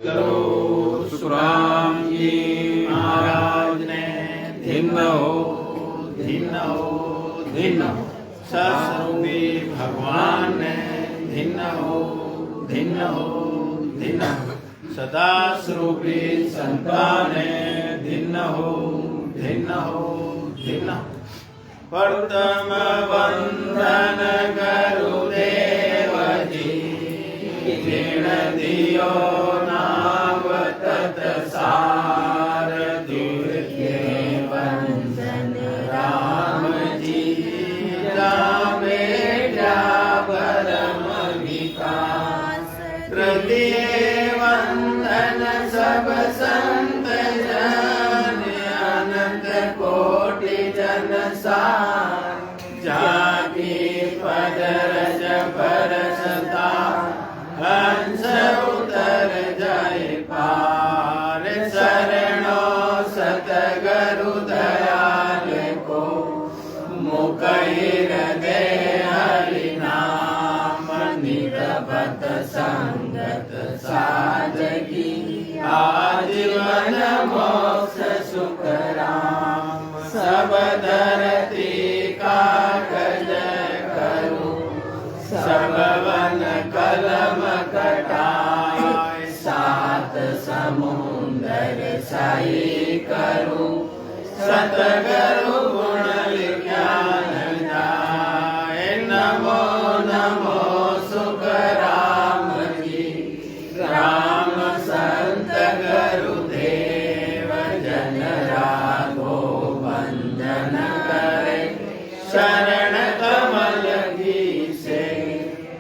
करो सुखराम जी महाराज ने धिन्न हो सस्वरूपी भगवान ने धिन्न हो सदा स्वरूपी संतान ने धिन्न हो प्रथम वंदन गुरुदेव जी ऋण दियो नाम तत्सार द्वितीय वंदन राम जी रामे परम विकास तृतीय वंदन सब संत जन अनंत कोटि जन सार जाकी पद रज परसता हंस उतर जाए पार शरणो सतगुरु दयाल को मुकैर दे हरि नाम निरवत संगत साधकी आजीवन मोक्ष सुख राम सब धरती कागज करूं सब वन कलम कटाए सात समुंदर साई करूं सतगुरु गुण ज्ञान जाए नमो नमो सुख राम जी राम संत गुरुदेव जन राघो वंदन करे शरण कमल की से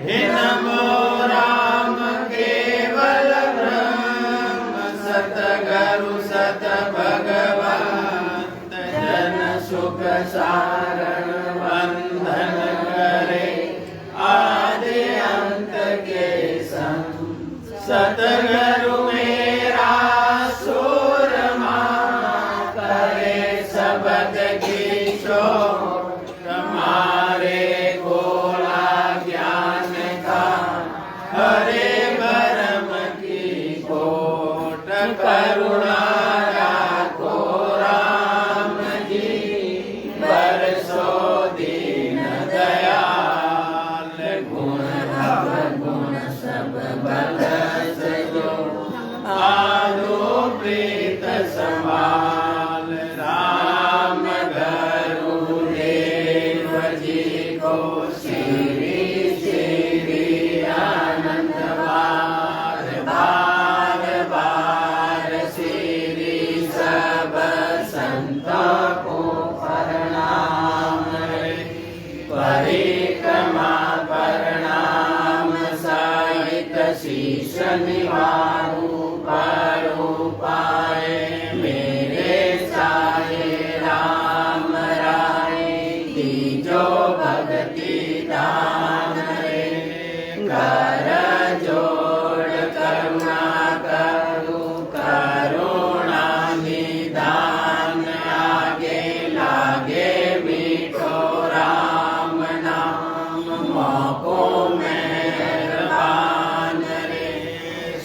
हे नमो राम केवल ब्रह्म सतगुरु सत भगवंत जन सुख सारण वंदन करे आदि अंत के संग सतगुरु मेरा सूरमा करे शब्द की शोर हमारे गोला ज्ञान का हरे भरम की कोट करुणा राखो राम जी बरसो दीन दयाल गुण गुण सब बल सजो आदो प्रीत संभाल राम गुरुदेव जी को श्री श्री आनंद बार बार श्री सब संतों को प्रणाम परिक्रमा प्रणाम सहित शीश निवारु परो पाए मेरे साये राम राय दीजो भक्ति दान रे कर जोड़ करुणा करु करुणा निदान आगे लागे मीठो राम नाम मोको मेहरबान रे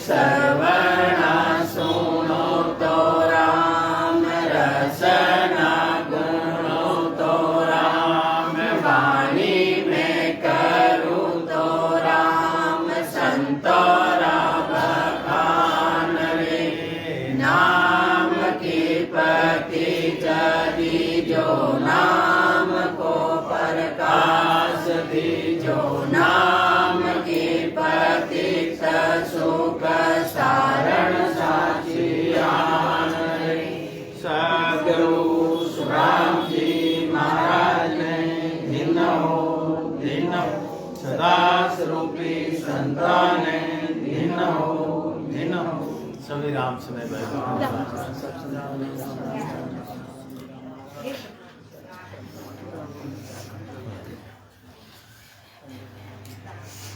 सर्वना सुनो तो राम रसना गुणो तो राम वाणी में करूँ तो राम संतोरा बखान रे नाम की पति जदी जो नाम को प्रकाश दीजो नाम की पति सुख सारण साचियान रे सद्गुरु सुखराम जी महाराज ने धिन्न हो सदा स्वरूपी संतान ने धिन्न हो सभी राम समय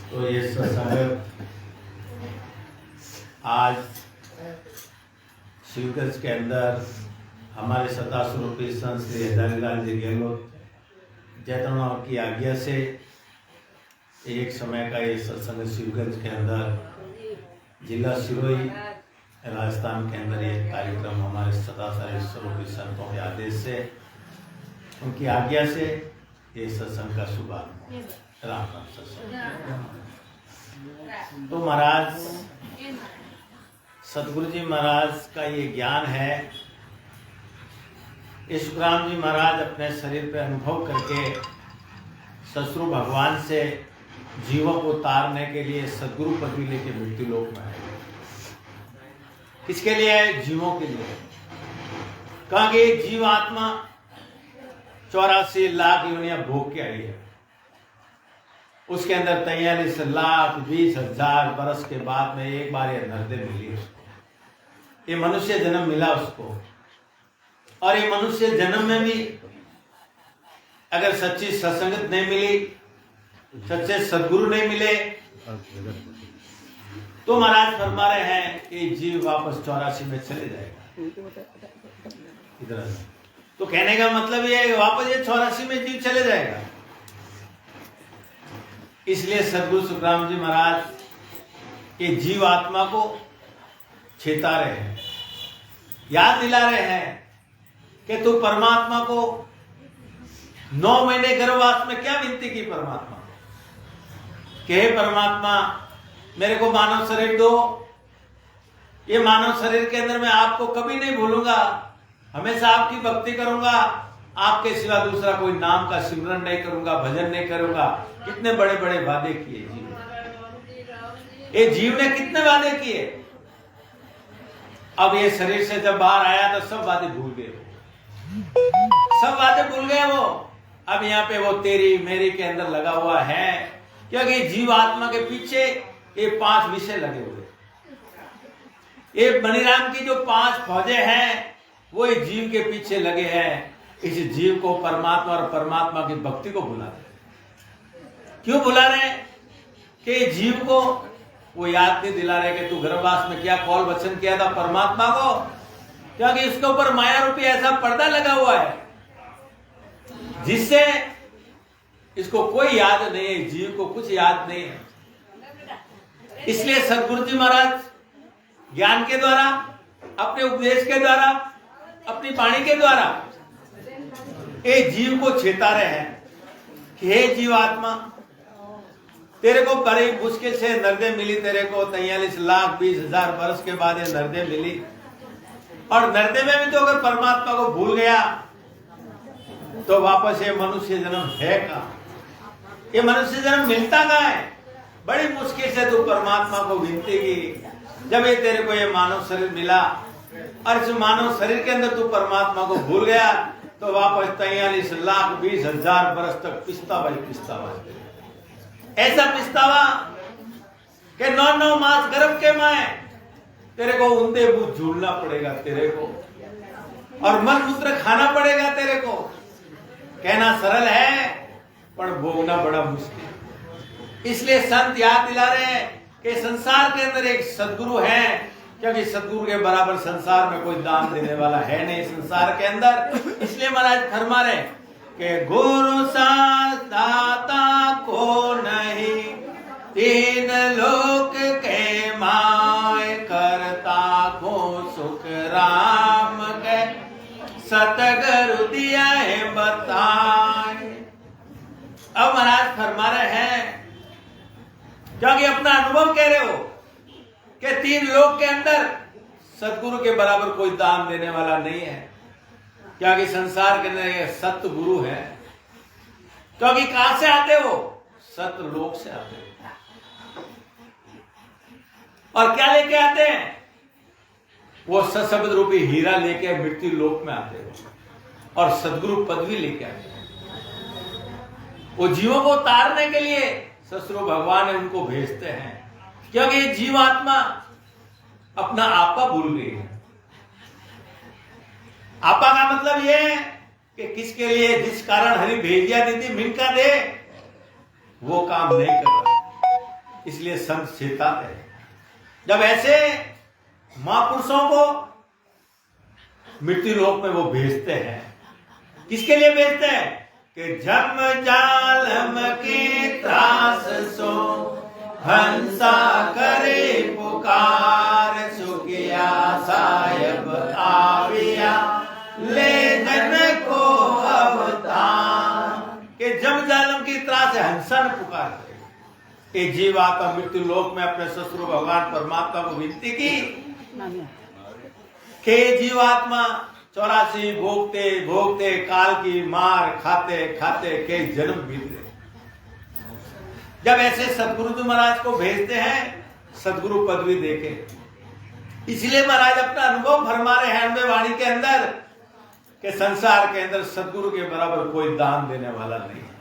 तो ये सत्संग आज शिवगंज के अंदर हमारे सदा स्वरूपी संत श्री हजारीलाल जी गहलोत जैतों की आज्ञा से एक समय का ये सत्संग शिवगंज के अंदर जिला सिरोही राजस्थान के अंदर ये कार्यक्रम हमारे सदाचारी स्वरूपी संतों के आदेश से, उनकी आज्ञा से ये सत्संग का शुभारंभ। राम राम सत्संग। तो महाराज सतगुरु जी महाराज का ये ज्ञान है। ईश्वराम जी महाराज अपने शरीर पे अनुभव करके ससुर भगवान से जीवों को उतारने के लिए सदगुरु पदवी लेके मृत्यु लोक में आए। किसके लिए है? जीवों के लिए। कहा कि जीव आत्मा 84 लाख योनियां भोग के आई है। उसके अंदर 43,20,000 बरस के बाद में एक बार ये नरदे मिली उसको, ये मनुष्य जन्म मिला उसको। और ये मनुष्य जन्म में भी अगर सच्ची सत्संगत नहीं मिली, सच्चे सदगुरु नहीं मिले, तो महाराज फरमा रहे हैं कि जीव वापस 84 में चले जाएगा। इधर तो कहने का मतलब ये है वापस ये 84 में जीव चले जाएगा। इसलिए सदगुरु सुखराम जी महाराज ये जीव आत्मा को चेता रहे हैं, याद दिला रहे हैं कि तू परमात्मा को 9 महीने गर्भवास में क्या विनती की परमात्मा कि हे परमात्मा मेरे को मानव शरीर दो। ये मानव शरीर के अंदर मैं आपको कभी नहीं भूलूंगा, हमेशा आपकी भक्ति करूंगा, आपके सिवा दूसरा कोई नाम का सिमरन नहीं करूंगा, भजन नहीं करूंगा। कितने बड़े बड़े वादे किए जीव, ये जीव ने कितने वादे किए। अब ये शरीर से जब बाहर आया तो सब वादे भूल गए, सब वादे भूल गए वो। अब यहाँ पे वो तेरी मेरी के अंदर लगा हुआ है, क्योंकि जीव आत्मा के पीछे ये 5 विषय लगे हुए। ये बनिराम की जो 5 फौजें हैं वो ये जीव के पीछे लगे हैं। इस जीव को परमात्मा और परमात्मा की भक्ति को भुला रहे। क्यों भुला रहे? कि जीव को वो याद नहीं दिला रहे कि तू गर्भवास में क्या कौल वचन किया था परमात्मा को, क्योंकि इसके ऊपर माया रूपी ऐसा पर्दा लगा हुआ है जिससे इसको कोई याद नहीं है, जीव को कुछ याद नहीं है। इसलिए सदगुरु जी महाराज ज्ञान के द्वारा, अपने उपदेश के द्वारा, अपनी वाणी के द्वारा ये जीव को चेता रहे हैं कि हे जीव आत्मा, तेरे को बड़ी मुश्किल से नरदे मिली, तेरे को 43,20,000 बरस के बाद ये नरदे मिली। और नरदे में भी तो अगर परमात्मा को भूल गया तो वापस ये मनुष्य जन्म है कहां? ये मनुष्य जन्म मिलता कहां है? बड़ी मुश्किल से तू परमात्मा को विनती की। जब ये तेरे को ये मानव शरीर मिला और इस मानव शरीर के अंदर तू परमात्मा को भूल गया तो वापस 43,20,000 बरस तक पिस्तावा ऐसा पिस्तावा कि 9 मास गर्भ के माए तेरे को उंधे बूझ झूलना पड़ेगा तेरे को, और मल मूत्र खाना पड़ेगा तेरे को। कहना सरल है पर भोगना बड़ा मुश्किल। इसलिए संत याद दिला रहे हैं कि संसार के अंदर एक सदगुरु है, क्योंकि सदगुरु के बराबर संसार में कोई दान देने वाला है नहीं संसार के अंदर। इसलिए महाराज फरमा रहे कि गुरु सा दाता को नहीं, 3 लोक के माय करता को सुख राम के सतगुरु दिया है बताए। अब महाराज फरमा रहे हैं, क्योंकि अपना अनुभव कह रहे हो कि 3 लोक के अंदर सतगुरु के बराबर कोई दान देने वाला नहीं है, क्योंकि संसार के अंदर ये सत्य गुरु है। क्योंकि कहां से आते हो? सत्य लोक से आते हो। और क्या लेके आते हैं? वो सत्शब्द रूपी हीरा लेके मृत्यु लोक में आते हो और सदगुरु पदवी लेके आते हैं। वो जीवों को उतारने के लिए ससुर भगवान है उनको भेजते हैं, क्योंकि ये जीवात्मा अपना आपा भूल गई है। आपा का मतलब ये है कि किसके लिए, जिस कारण हरि भेजिया दीदी मिनका दे, वो काम नहीं कर रहा। इसलिए संत चेताते हैं। जब ऐसे महापुरुषों को मृत्यु लोक में वो भेजते हैं, किसके लिए भेजते हैं? कि जम जालम के त्रास सो हंसा करे पुकार सुखिया सहसा न पुकार करे। ये जीवात्मा मृत्यु लोक में अपने ससुर भगवान परमात्मा को विनती की कि जीवात्मा 84 भोगते भोगते काल की मार खाते खाते कई जन्म बीत गए। जब ऐसे सदगुरु जी महाराज को भेजते हैं सदगुरु पदवी देके, इसलिए महाराज अपना अनुभव फरमा रहे हैं हमें वाणी के अंदर कि संसार के अंदर सदगुरु के बराबर कोई दान देने वाला नहीं है।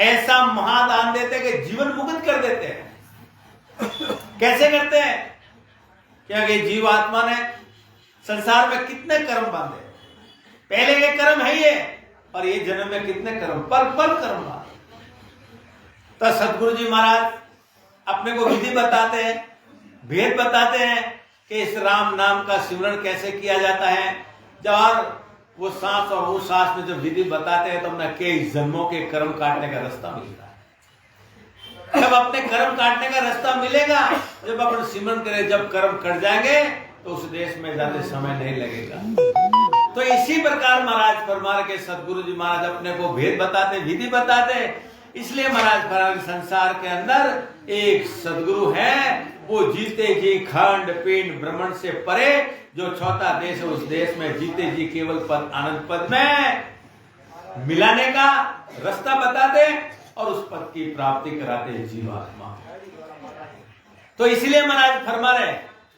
ऐसा महादान देते कि जीवन मुक्त कर देते हैं। कैसे करते हैं? क्योंकि जीवात्मा ने संसार में कितने कर्म बांधे, पहले के कर्म है ये, और ये जन्म में कितने कर्म, पल पल कर्म बांधे। तो सदगुरु जी महाराज अपने को विधि बताते हैं, भेद बताते हैं कि इस राम नाम का सिमरण कैसे किया जाता है। जब वो सांस और वो सांस में जब विधि बताते हैं तो अपना कई जन्मों के कर्म काटने का रास्ता मिलता है। जब अपने कर्म काटने का रास्ता मिलेगा, जब अपन सिमरण करें, जब कर्म कट जाएंगे तो उस देश में ज्यादा समय नहीं लगेगा। तो इसी प्रकार महाराज फरमा के सदगुरु जी महाराज अपने को भेद बताते, विधि बताते। इसलिए महाराज फरमा संसार के अंदर एक सदगुरु है, वो जीते जी खंड पिंड भ्रमण से परे जो चौथा देश है, उस देश में जीते जी केवल पद आनंद पद में मिलाने का रास्ता बताते और उस पद की प्राप्ति कराते जीवात्मा। तो इसलिए महाराज फरमा रहे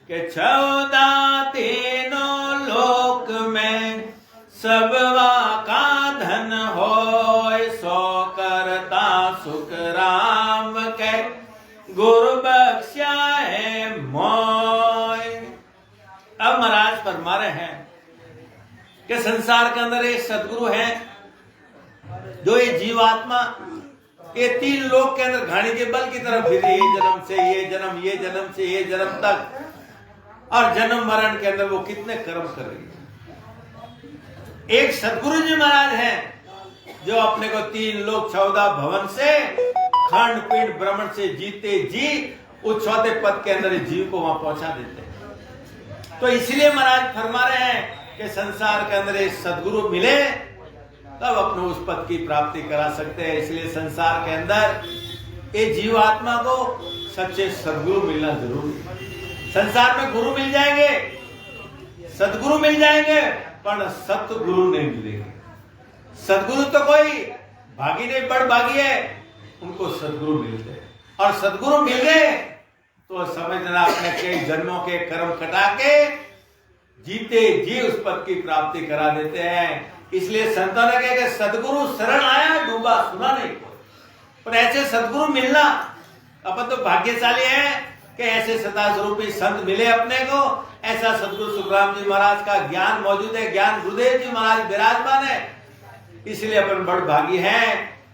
कि 14 तीनों लोक में सबवा का धन होय, सो करता सुख राम के गुरु बख्शा है मोय। अब महाराज फरमा रहे हैं कि संसार के अंदर एक सदगुरु है जो ये जीवात्मा ये 3 लोक के अंदर घाणी के बल की तरफ फिर ये जन्म से ये जन्म, ये जन्म से ये जन्म तक, और जन्म मरण के अंदर वो कितने कर्म कर रही है। एक सदगुरु जी महाराज हैं जो अपने को 3 लोक 14 भवन से खंड पिंड भ्रमण से जीते जी उस चौथे पद के अंदर जीव को वहां पहुंचा देते हैं। तो इसलिए महाराज फरमा रहे हैं कि संसार के अंदर एक सदगुरु मिले तब अपने उस पद की प्राप्ति करा सकते हैं। इसलिए संसार के अंदर ये जीवात्मा को सच्चे सदगुरु मिलना जरूरी है। संसार में गुरु मिल जाएंगे, सदगुरु मिल जाएंगे, पर सतगुरु नहीं मिलेंगे। सदगुरु तो कोई भागी नहीं, बड़ भागी है, उनको सदगुरु मिलते हैं। और सदगुरु मिल गए तो समझना अपने कई जन्मों के कर्म कटा के जीते जी उस पद की प्राप्ति करा देते हैं। इसलिए संतों ने कहा कि सदगुरु शरण आया डूबा सुना नहीं कोई। पर ऐसे सदगुरु मिलना, अपन तो भाग्यशाली है कि ऐसे सदा स्वरूपी संत मिले अपने को। ऐसा सदगुरु सुखराम जी महाराज का ज्ञान मौजूद है, ज्ञान गुरुदेव जी महाराज विराजमान है। इसलिए अपन बड़ भागी हैं,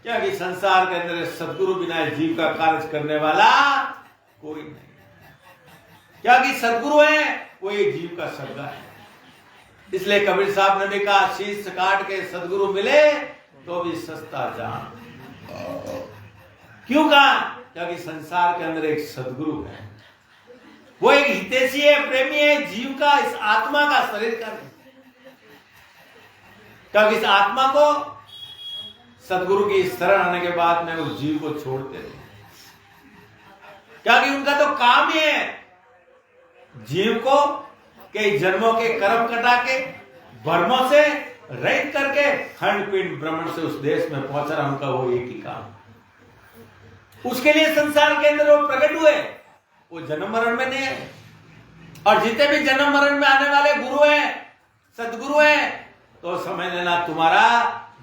क्योंकि संसार के अंदर सदगुरु बिना जीव का कार्य करने वाला कोई नहीं। क्योंकि सदगुरु है वो ये जीव का सरगा है। इसलिए कबीर साहब ने भी कहा, शीश काट के सदगुरु मिले तो भी सस्ता जान। क्यों कहा? क्योंकि संसार के अंदर एक सदगुरु है, वो एक हितैषी है, प्रेमी है जीव का, इस आत्मा का, शरीर का नहीं। क्योंकि इस आत्मा को सदगुरु की शरण आने के बाद में उस जीव को छोड़ते नहीं, क्योंकि उनका तो काम ही है जीव को कई जन्मों के कर्म कटा के भ्रमों से रहित करके खंड पिंड भ्रमण से उस देश में पहुंचना उनका वो एक ही काम। उसके लिए संसार के अंदर वो प्रकट हुए, वो जन्म मरण में नहीं है। और जितने भी जन्म मरण में आने वाले गुरु हैं, सदगुरु हैं, तो समझ लेना तुम्हारा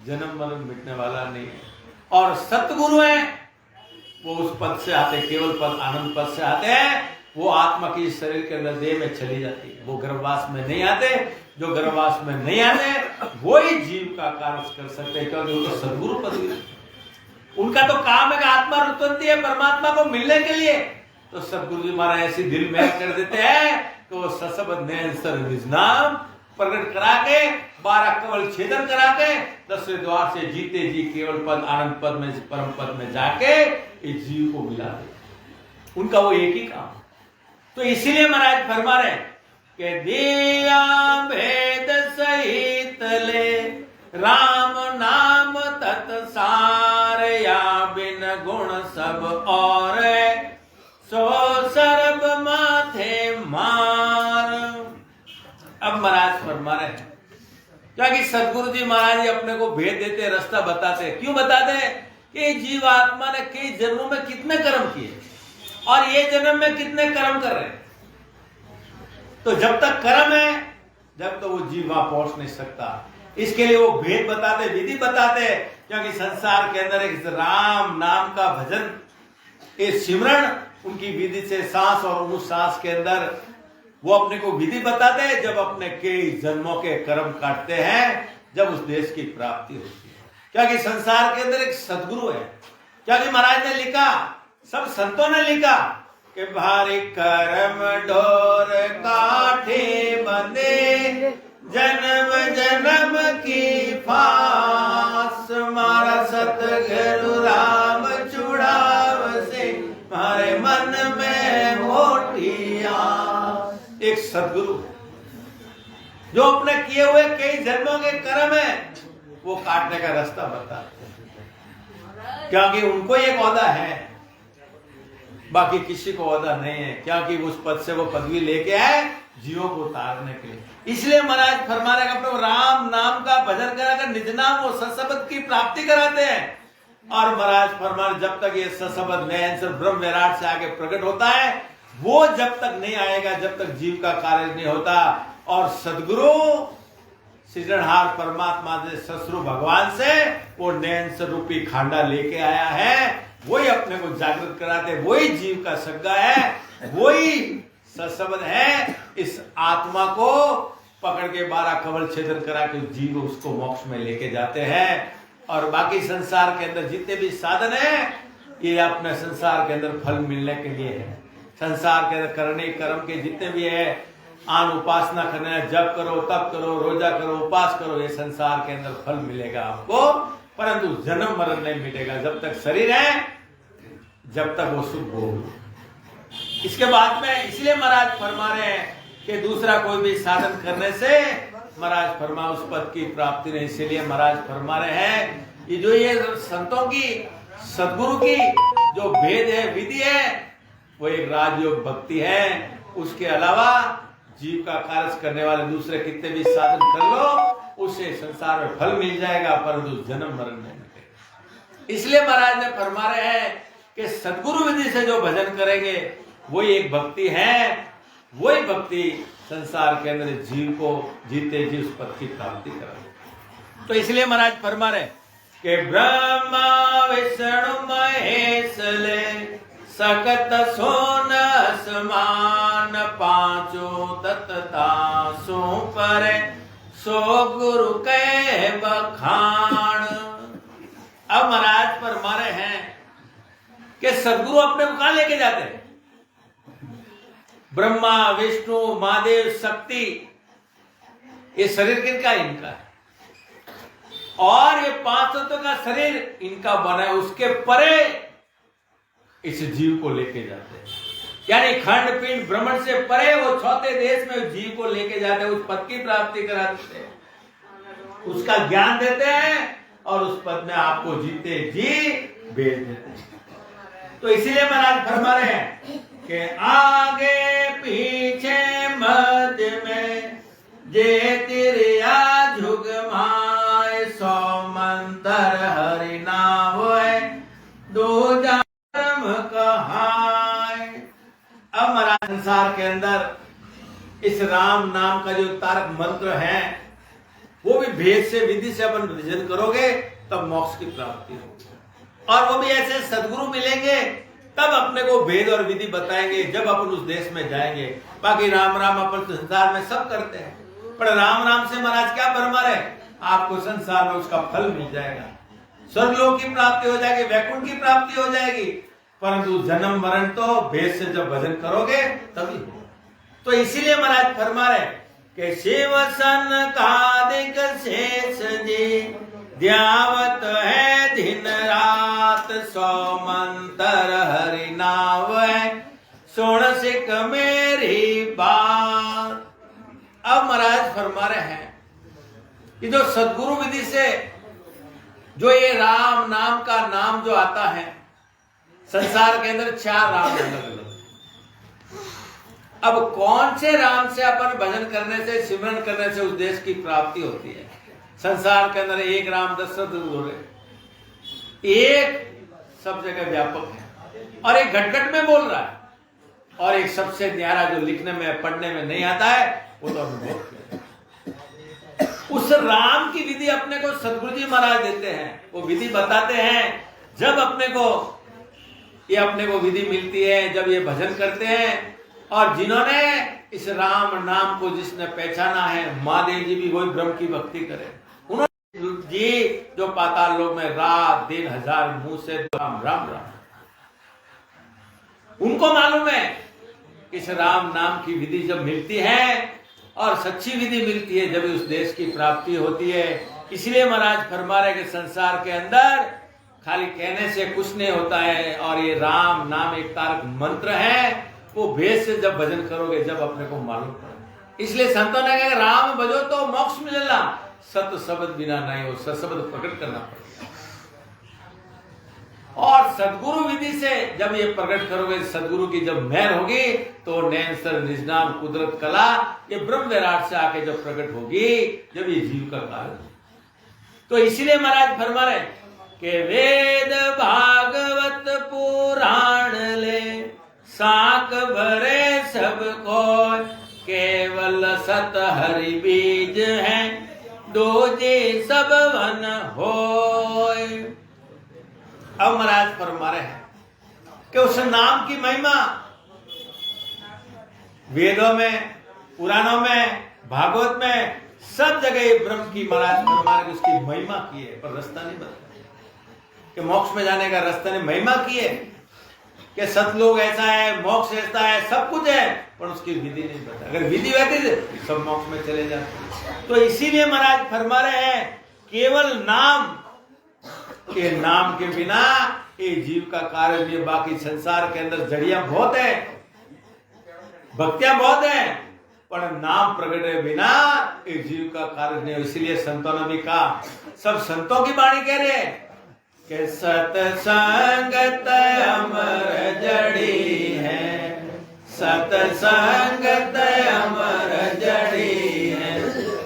जन्म मरण मिटने वाला नहीं है। और सतगुरु हैं वो उस पद से आते, केवल पद आनंद पद से आते हैं। वो आत्मा की शरीर के अंदर देह में चली जाती है, वो गर्भवास में नहीं आते। जो गर्भवास में नहीं आते वो ही जीव का कार्य कर सकते हैं, क्योंकि वो तो सदगुरु पद, उनका तो काम है कि आत्मा उत्पत्ति है परमात्मा को मिलने के लिए। तो सदगुरु जी महाराज ऐसी दिल में कर देते हैं कि वो ससबद नैन सर निज नाम प्रकट करा के 12 कमल छेदन करा के 10वें द्वार से जीते जी केवल पद आनंद पद में परम पद में जाके इस जीव को मिला दे। उनका वो एक ही काम। तो इसीलिए महाराज फरमा रहे कि दिया भेद सहित ले राम नाम तत्सार, या बिन गुण अब महाराज फरमा रहे हैं, क्योंकि सदगुरु जी महाराज जी अपने को भेद देते, रास्ता बताते। क्यों बताते हैं? कि जीवात्मा ने कई जन्मों में कितने कर्म किए और ये जन्म में कितने कर्म कर रहे हैं। तो जब तक कर्म है, जब तो वो जीव वहां पहुंच नहीं सकता। इसके लिए वो भेद बताते, विधि बताते, क्योंकि संसार के अंदर एक राम नाम का भजन, ये सिमरण उनकी विधि से सांस और उस सांस के अंदर वो अपने को विधि बताते हैं। जब अपने कई जन्मों के कर्म काटते हैं, जब उस देश की प्राप्ति होती है। क्योंकि संसार के अंदर एक सदगुरु है। क्योंकि महाराज ने लिखा, सब संतों ने लिखा कि भारी कर्म डोर काठे बंदे, जन्म जन्म की फास, मारा सतगुरु राम चुड़ाव से, मारे मन में मोटी आस। एक सदगुरु जो अपने किए हुए कई जन्मों के कर्म है, वो काटने का रास्ता बताते हैं। क्योंकि उनको एक ओहदा है, बाकी किसी को ओहदा नहीं है। क्योंकि उस पद से वो पदवी लेके आए जीवों को उतारने के लिए। इसलिए महाराज फरमा रहे हैं, अपने राम नाम का भजन कराकर निज नाम वो सशब्द की प्राप्ति कराते हैं। और महाराज फरमा रहे, जब तक ये सशब्द नयन से ब्रह्म विराट से आगे प्रकट होता है, वो जब तक नहीं आएगा, जब तक जीव का कार्य नहीं होता। और सदगुरु सृजनहार परमात्मा से, ससुरु भगवान से वो नयन से रूपी खांडा लेके आया है। वही अपने को जागृत कराते, वही जीव का सग्गा है, वही सशब्द है। इस आत्मा को पकड़ के 12 कवल छेदन करा के जीव उसको मोक्ष में लेके जाते हैं। और बाकी संसार के अंदर जितने भी साधन है, ये अपने संसार के अंदर फल मिलने के लिए है। संसार के अंदर करने कर्म के जितने भी है, आन उपासना करना, जप करो, तप करो, रोजा करो, उपास करो, ये संसार के अंदर फल मिलेगा आपको। परंतु जन्म मरण नहीं मिलेगा। जब तक शरीर है, जब तक वो सुख भोग। इसके बाद में इसलिए महाराज फरमा रहे हैं कि दूसरा कोई भी साधन करने से महाराज फरमा उस पद की प्राप्ति नहीं। इसीलिए महाराज फरमा रहे हैं, ये जो ये संतों की, सदगुरु की जो भेद है, विधि है, वो एक राजयोग भक्ति है। उसके अलावा जीव का कार्य करने वाले दूसरे कितने भी साधन कर लो, उससे संसार में फल मिल जाएगा, परंतु जन्म मरण नहीं मिलेगा। इसलिए महाराज ने फरमा रहे हैं कि सदगुरु विधि से जो भजन करेंगे, वही एक भक्ति है। वही भक्ति संसार के अंदर जीव को जीते जी उस पद की प्राप्ति करेंगे। तो इसलिए महाराज फरमा रहे कि ब्रह्मा विष्णु महेश ले, सकत सोन समान, पांचों तत्ता सो पर, सो गुरु के बखान। अब महाराज फरमा रहे हैं कि सदगुरु अपने को कहां लेके जाते हैं? ब्रह्मा विष्णु महादेव शक्ति, ये शरीर किनका? इनका है। और ये 5 तत्व का शरीर इनका बना है, उसके परे इस जीव को लेके जाते हैं। यानी खंड पिंड भ्रमण से परे वो चौथे देश में जीव को लेके जाते हैं, उस पद की प्राप्ति करा देते हैं, उसका ज्ञान देते हैं और उस पद में आपको जीते जी भेज देते हैं। तो इसीलिए महाराज फरमा रहे हैं कि आगे पीछे मध्य में जे तिरिया झुग माए, सौ मंतर हरि नाम दो जन्म कहाए। अब महाराज संसार के अंदर इस राम नाम का जो तारक मंत्र है, वो भी भेद से विधि से अपन भजन करोगे तब मोक्ष की प्राप्ति होगी। और वो भी ऐसे सदगुरु मिलेंगे तब अपने को भेद और विधि बताएंगे, जब अपन उस देश में जाएंगे। बाकी राम राम अपन संसार में सब करते हैं, पर राम राम से महाराज क्या फरमा रहे, आपको संसार में उसका फल मिल जाएगा, स्वर्गलोक की प्राप्ति हो जाएगी, वैकुंठ की प्राप्ति हो जाएगी। परंतु जन्म मरण तो भेद से जब भजन करोगे तभी हो। तो इसीलिए महाराज फरमा रहे कि शिव सन कादिक शेष जी, ध्यावत है दिन रात, सौ मंतर हरि नाव, सुन सिख मेरी बात। अब महाराज फरमा रहे हैं कि जो सदगुरु विधि से जो ये राम नाम का नाम जो आता है, संसार के अंदर 4 राम अलग अलग। अब कौन से राम से अपन भजन करने से, सिमरन करने से उस देश की प्राप्ति होती है? संसार के अंदर एक राम दशरथ बोले, एक सब जगह व्यापक है और एक घट-घट में बोल रहा है, और एक सबसे न्यारा जो लिखने में पढ़ने में नहीं आता है वो तो अनुभव किया। उस राम की विधि अपने को सदगुरु जी महाराज देते हैं, वो विधि बताते हैं। जब अपने को विधि मिलती है, जब ये भजन करते हैं, और जिन्होंने इस राम नाम को जिसने पहचाना है, महादेव जी भी वही ब्रह्म की भक्ति करे। उन्होंने जी जो पाताल लोक में रात दिन हजार मुंह से राम राम राम, उनको मालूम है इस राम नाम की विधि जब मिलती है और सच्ची विधि मिलती है, जब उस देश की प्राप्ति होती है। इसलिए महाराज फरमा रहे कि संसार के अंदर खाली कहने से कुछ नहीं होता है, और ये राम नाम एक तारक मंत्र है, वो भेद से जब भजन करोगे, जब अपने को मालूम पड़े। इसलिए संतों ने कहा राम भजो तो मोक्ष मिलेगा, सत शब्द बिना नहीं हो, सत्शब्द प्रकट करना पड़ेगा। और सदगुरु विधि से जब ये प्रकट करोगे, सदगुरु की जब मेहर होगी, तो नैन सर निजनाम कुदरत कला ये ब्रह्म विराट से आके जब प्रकट होगी, जब ये जीव का कार्य। तो इसीलिए महाराज फरमा रहे कि वेद भागवत पुराण ले, साक भरे सब को, केवल सत हरि बीज है, दोजे सब वन होय। अब महाराज फरमा रहे हैं कि उस नाम की महिमा वेदों में, पुराणों में, भागवत में, सब जगह ब्रह्म की महाराज फरमा रहे उसकी महिमा की है, पर रास्ता नहीं बताया कि मोक्ष में जाने का रास्ता ने महिमा की है कि सतलोक ऐसा है, मोक्ष ऐसा है, सब कुछ है, पर उसकी विधि नहीं बता। अगर विधि रहती तो सब मोक्ष में चले जाते। तो इसीलिए महाराज फरमा रहे हैं केवल नाम के, नाम के बिना ये जीव का कार्य नहीं। बाकी संसार के अंदर जड़ियां बहुत है, भक्तियां बहुत है, पर नाम प्रकट है बिना ये जीव का कार्य नहीं। इसलिए संतों ने भी कहा, सब संतों की वाणी कह रहे हैं कि सतसंगत अमर जड़ी है, सतसंगत अमर जड़ी है,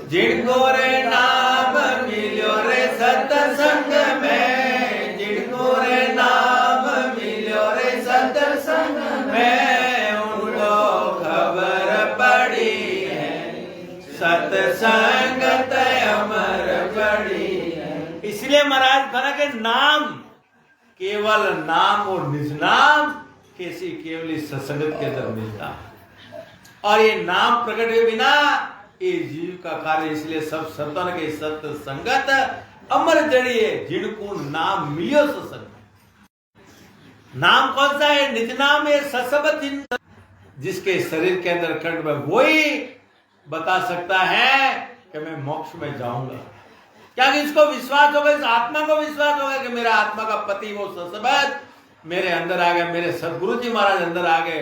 जिनको रे नाम मिलो रे सतसंग में, जिनको रे नाम मिलो रे सतसंग में, उनको खबर पड़ी है, सतसंगत अमर पड़ी है। इसलिए महाराज बना के नाम, केवल नाम और निज नाम कैसी केवली सत्संगत के अंदर मिलता है, और ये नाम प्रकट के बिना ये जीव का कार्य। इसलिए सब संतों के सत्संगत अमर जड़ी है, जिनको नाम मिलियो सत्संग। नाम कौन सा है? निज नाम है, सत्संग, जिसके शरीर के अंदर कंठ में, वही बता सकता है कि मैं मोक्ष में जाऊंगा। क्या कि इसको विश्वास होगा, इस आत्मा को विश्वास होगा कि मेरा आत्मा का पति वो सत्संग मेरे अंदर आ गया, मेरे सदगुरु जी महाराज अंदर आ गए।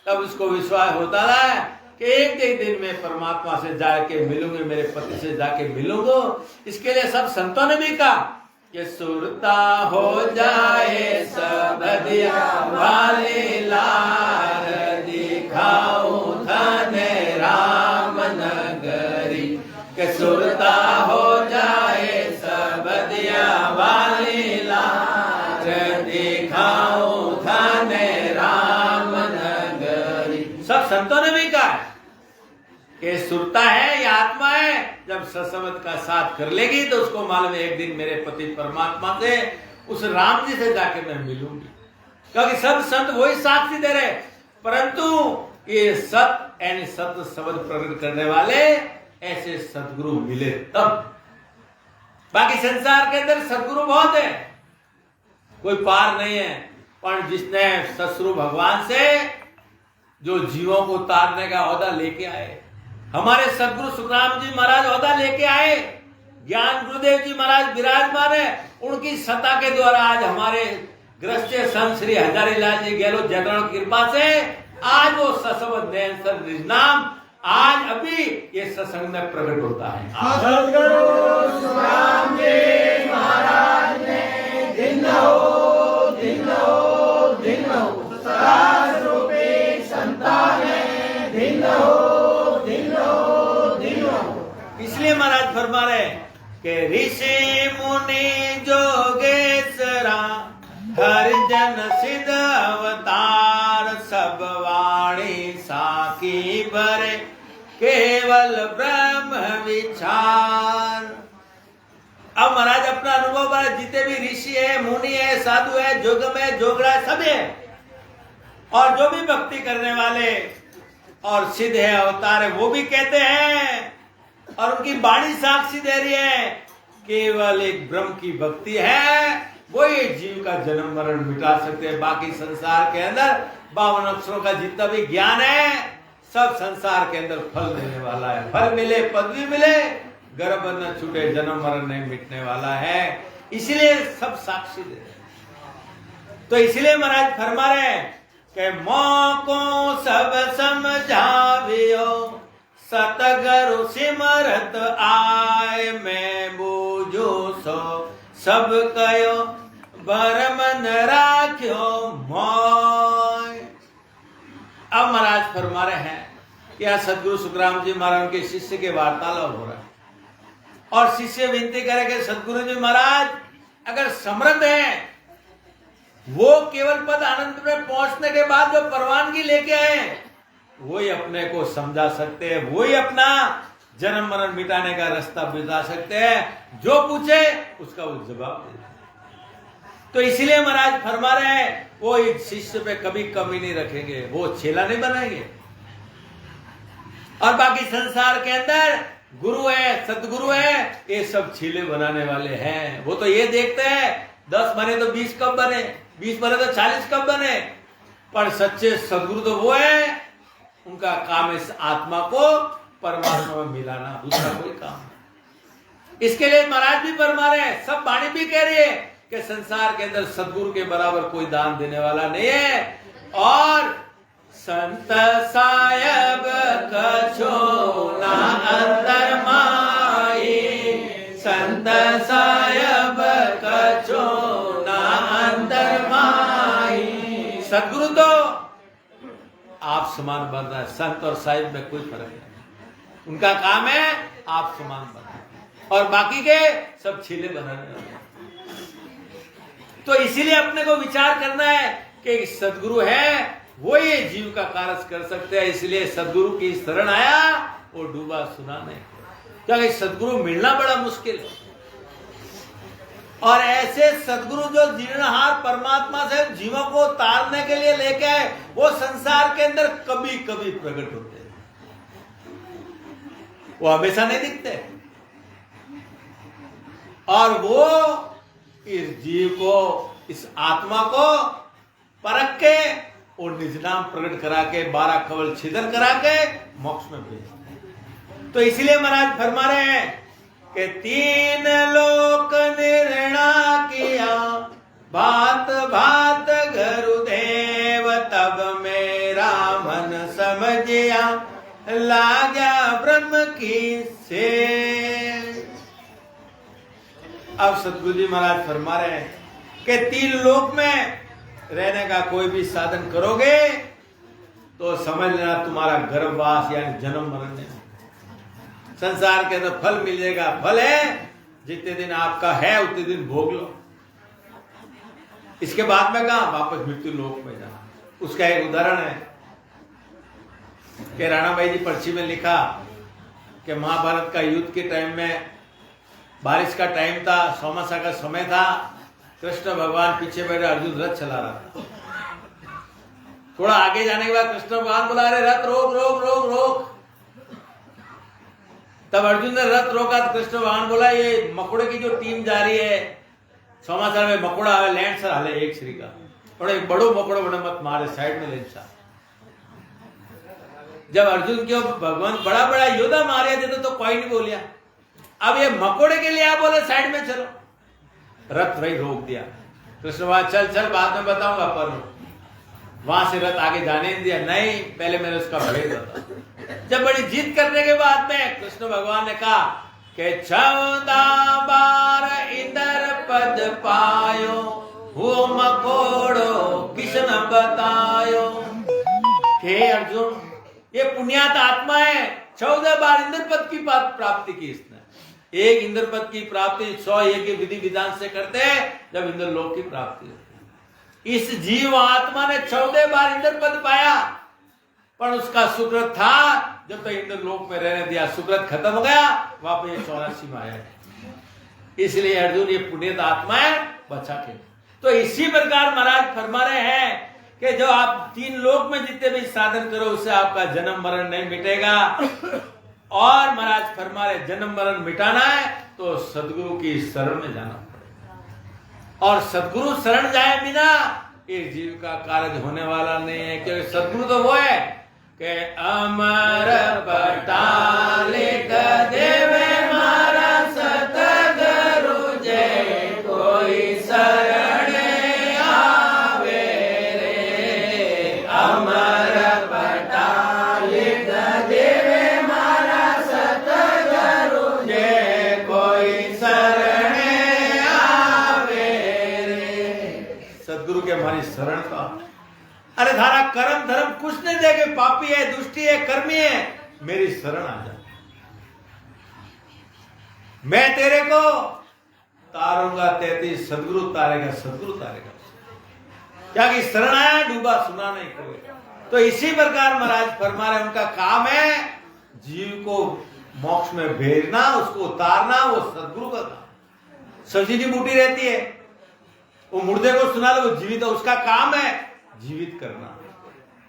तब इसको विश्वास होता है कि एक दिन में परमात्मा से जाके मिलूंगे, मेरे पति से जाके मिलूंगा। इसके लिए सब संतों ने भी कहा कि सुरता हो जाए सब दिया वाले लार, दिखाऊं धन राम नगरी, कि सुरता हो जाए सब दिया वाले लार, दिखाऊं धन राम नगरी। सब संतों ने भी कहा कि सुरता है, ये आत्मा है, जब सत्संग का साथ कर लेगी तो उसको मालूम है एक दिन मेरे पति परमात्मा से, उस राम जी से जाके मैं मिलूंगी। क्योंकि सब संत वही साक्षी दे रहे, परंतु ये सत यानी सत्य शब्द प्रकट करने वाले ऐसे सदगुरु मिले तब। बाकी संसार के अंदर सदगुरु बहुत है, कोई पार नहीं है, पर जिसने ससुरु भगवान से जो जीवों को उतारने का औहदा लेके आए, हमारे सदगुरु सुखराम जी महाराज औहदा लेके आए, ज्ञान गुरुदेव जी महाराज विराजमान है, उनकी सत्ता के द्वारा आज हमारे ग्रस्त संत श्री हजारी लाल जी गहलोत जगरण की कृपा से आज वो ससवत नैन सर निज नाम आज अभी ये सत्संग में प्रकट होता है। सद्गुरु सुखराम जी महाराज ने दिन हो सदा रूपी संतान फरमा रहे कि ऋषि मुनि जोगेश्वरा हर जन सिद्ध अवतार सब वाणी साकी भरे केवल ब्रह्म विचार। अब महाराज अपना अनुभव है, जितने भी ऋषि है, मुनि है, साधु है, जोगम है, जोगड़ा है, सब है, और जो भी भक्ति करने वाले और सिद्ध है, अवतार है, वो भी कहते हैं, और उनकी वाणी साक्षी दे रही है, केवल एक ब्रह्म की भक्ति है, वो ये जीव का जन्म मरण मिटा सकते हैं। बाकी संसार के अंदर 52 अक्षरों का जितना भी ज्ञान है, सब संसार के अंदर फल देने वाला है। फल मिले, पदवी मिले, गर्भ न छूटे, जन्म मरण नहीं मिटने वाला है। इसलिए सब साक्षी दे। तो इसलिए महाराज फरमा रहे हैं कि मौको सब समझावियो, सतगुरु सिमरत आए, मैं बूझो सो सब कयो, भरम न राख्यो मोय। अब महाराज फरमा रहे हैं कि यह सदगुरु सुखराम जी महाराज के शिष्य के वार्तालाप हो रहा है, और शिष्य विनती करे कि सदगुरु जी महाराज अगर समर्थ है, वो केवल पद आनंद में पहुंचने के बाद जो परवानगी लेके आए, वही अपने को समझा सकते हैं, वही अपना जन्म मरण मिटाने का रास्ता बता सकते हैं। जो पूछे उसका वो जवाब दे। तो इसलिए महाराज फरमा रहे हैं, वो इस शिष्य पे कभी कमी नहीं रखेंगे, वो छेला नहीं बनाएंगे। और बाकी संसार के अंदर गुरु है, सदगुरु है, ये सब छीले बनाने वाले हैं। वो तो ये देखते हैं 10 बने तो 20 कब बने, 20 बने तो 40 कब बने, पर सच्चे सदगुरु तो वो है, उनका काम इस आत्मा को परमात्मा में मिलाना, दूसरा कोई काम नहीं। इसके लिए महाराज भी फरमा रहे हैं, सब वाणी भी कह रही है कि संसार के अंदर सदगुरु के बराबर कोई दान देने वाला नहीं है। और संत सायब कछो ना अंतर माई, संत सायब कछो ना अंतर माई। सदगुरु तो आप समान बनना है, संत और साहिब में कोई फर्क नहीं। उनका काम है आप समान बनना, और बाकी के सब छीले बनाने वाले। तो इसीलिए अपने को विचार करना है कि सदगुरु है, वो ये जीव का कार्य कर सकते हैं। इसलिए सदगुरु की शरण आया, वो डूबा सुना नहीं, क्योंकि सदगुरु मिलना बड़ा मुश्किल है। और ऐसे सदगुरु जो जीर्णहार परमात्मा से जीवों को तारने के लिए लेके आए, वो संसार के अंदर कभी कभी प्रकट होते हैं, वो हमेशा नहीं दिखते। और वो इस जीव को, इस आत्मा को परख के और निज नाम प्रकट करा के, 12 कवल छिदन करा के मोक्ष में भेजते। तो इसलिए महाराज फरमा रहे हैं कि 3 लोक निर्णा किया, भात भात गुरुदेव, तब मेरा मन समझिया, लागा ब्रह्म की से। अब सतगुरु जी महाराज फरमा रहे हैं कि 3 लोक में रहने का कोई भी साधन करोगे तो समझ लेना तुम्हारा गर्भवास यानी जन्म मरण नहीं। संसार के अंदर फल मिल जाएगा, फल है, जितने दिन आपका है उतने दिन भोग लो, इसके बाद में कहा वापस मृत्यु लोक में जाना। उसका एक उदाहरण है कि राणा भाई जी पर्ची में लिखा कि महाभारत का युद्ध के टाइम में बारिश का टाइम था, चौमासा का समय था, कृष्ण भगवान पीछे बैठे, अर्जुन रथ चला रहा था। थोड़ा आगे जाने के बाद कृष्ण भगवान बोला, अरे रथ रोक रोक रोक रोक। तब अर्जुन ने रथ रोका तो कृष्ण भगवान बोला, ये मकोड़े की जो टीम जा रही है, चौमासा में मकोड़ा है, लैंड सर हाले एक श्री का, और एक बड़ो मकोड़ो बड़े मत मारे, साइड में लेंसा। जब अर्जुन क्यों भगवान बड़ा बड़ा योद्धा मारे थे तो कोई नहीं बोलिया। अब ये मकोड़े के लिए आप बोले साइड में चलो, रथ वही रोक दिया। कृष्ण भगवान चल चल बाद में बताऊंगा, पर वहां से रथ आगे जाने नहीं दिया। नहीं, पहले मैंने उसका भेद बता। जब बड़ी जिद करने के बाद में कृष्ण भगवान ने कहा कि 14 बार इंद्र पद पायो, वो मकोड़ो किशन बतायो। हे अर्जुन, ये पुण्यात आत्मा है, 14 बार इंद्र पद की प्राप्ति की इसने। एक इंद्र पद की प्राप्ति 100 यज्ञ विधि विधान से करते हैं जब इंद्र लोक की प्राप्ति होती है। इस जीव आत्मा ने 14 बार इंद्र पद पाया, पर उसका सुकृत था जब तक इंद्र लोक में रहने दिया, सुकृत खत्म हो गया, वापस ये 84 में आया। इसलिए अर्जुन ये पुण्य आत्माएं बचा के। तो इसी प्रकार महाराज फरमा रहे हैं कि जो आप 3 लोक में जितने भी साधन करो उससे आपका जन्म मरण नहीं मिटेगा। और महाराज फरमा रहे जन्म मरण मिटाना है तो सदगुरु की शरण में जाना पड़ेगा, और सदगुरु शरण जाए बिना एक जीव का कार्य होने वाला नहीं है। क्योंकि सदगुरु तो वो है कि अमर पटालिक देवे मारा सतगुरु जय कोई शरण आवे रे। अमर पटालिक देवे मारा सतगुरु जय कोई शरण आवे रे। सदगुरु के हमारी शरण का, अरे धारा कर्म धर्म कुछ नहीं देगे, पापी है, दुष्टी है, कर्मी है, मेरी शरण आ जा, मैं तेरे को तारूंगा 33 सदगुरु तारेगा, सदगुरु तारेगा। क्या कि शरण आया डूबा सुना नहीं कोई। तो इसी प्रकार महाराज फरमा रहे उनका काम है जीव को मोक्ष में भेजना, उसको उतारना, वो सदगुरु का काम। सब्सिडी बूटी रहती है, वो मुर्दे को सुना लो, वो जीवित है, उसका काम है जीवित करना।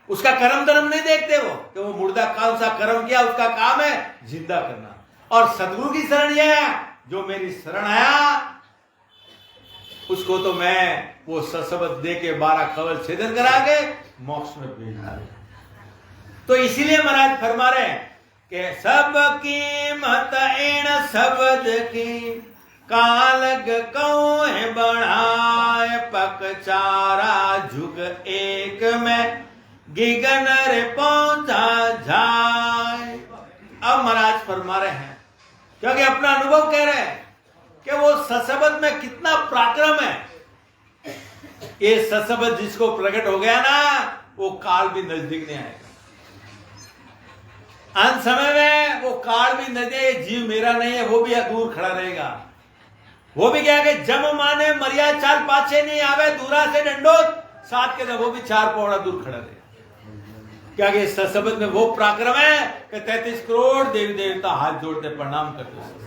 उसका कर्म धर्म नहीं देखते वो कि वो मुर्दा कौन सा कर्म किया, उसका काम है जिंदा करना। और सदगुरु की शरण यह है, जो मेरी शरण आया उसको तो मैं वो सशब्द दे के 12 कवल छेदन करा के मोक्ष में भेजना। तो इसीलिए महाराज फरमा रहे कि सब कीमत इन शब्द की, कालग कौन बढ़ाए पकचारा झुक एक में गिगन रे पहुंचा जाए। अब महाराज फरमा रहे हैं, क्योंकि अपना अनुभव कह रहे हैं कि वो सशब्द में कितना पराक्रम है। ये सशब्द जिसको प्रकट हो गया ना, वो काल भी नजदीक नहीं आएगा। अंत समय में वो काल भी नजदीक, जीव मेरा नहीं है वो भी दूर खड़ा रहेगा। वो भी क्या कि जम माने मरिया चाल पाछे नहीं आवे, दूरा से डंडोत साथ के, वो भी 4 पौड़ा दूर खड़ा रहेगा। क्या कि सशब्द में वो पराक्रम है कि 33 करोड़ देवी देवता हाथ जोड़ते प्रणाम करते।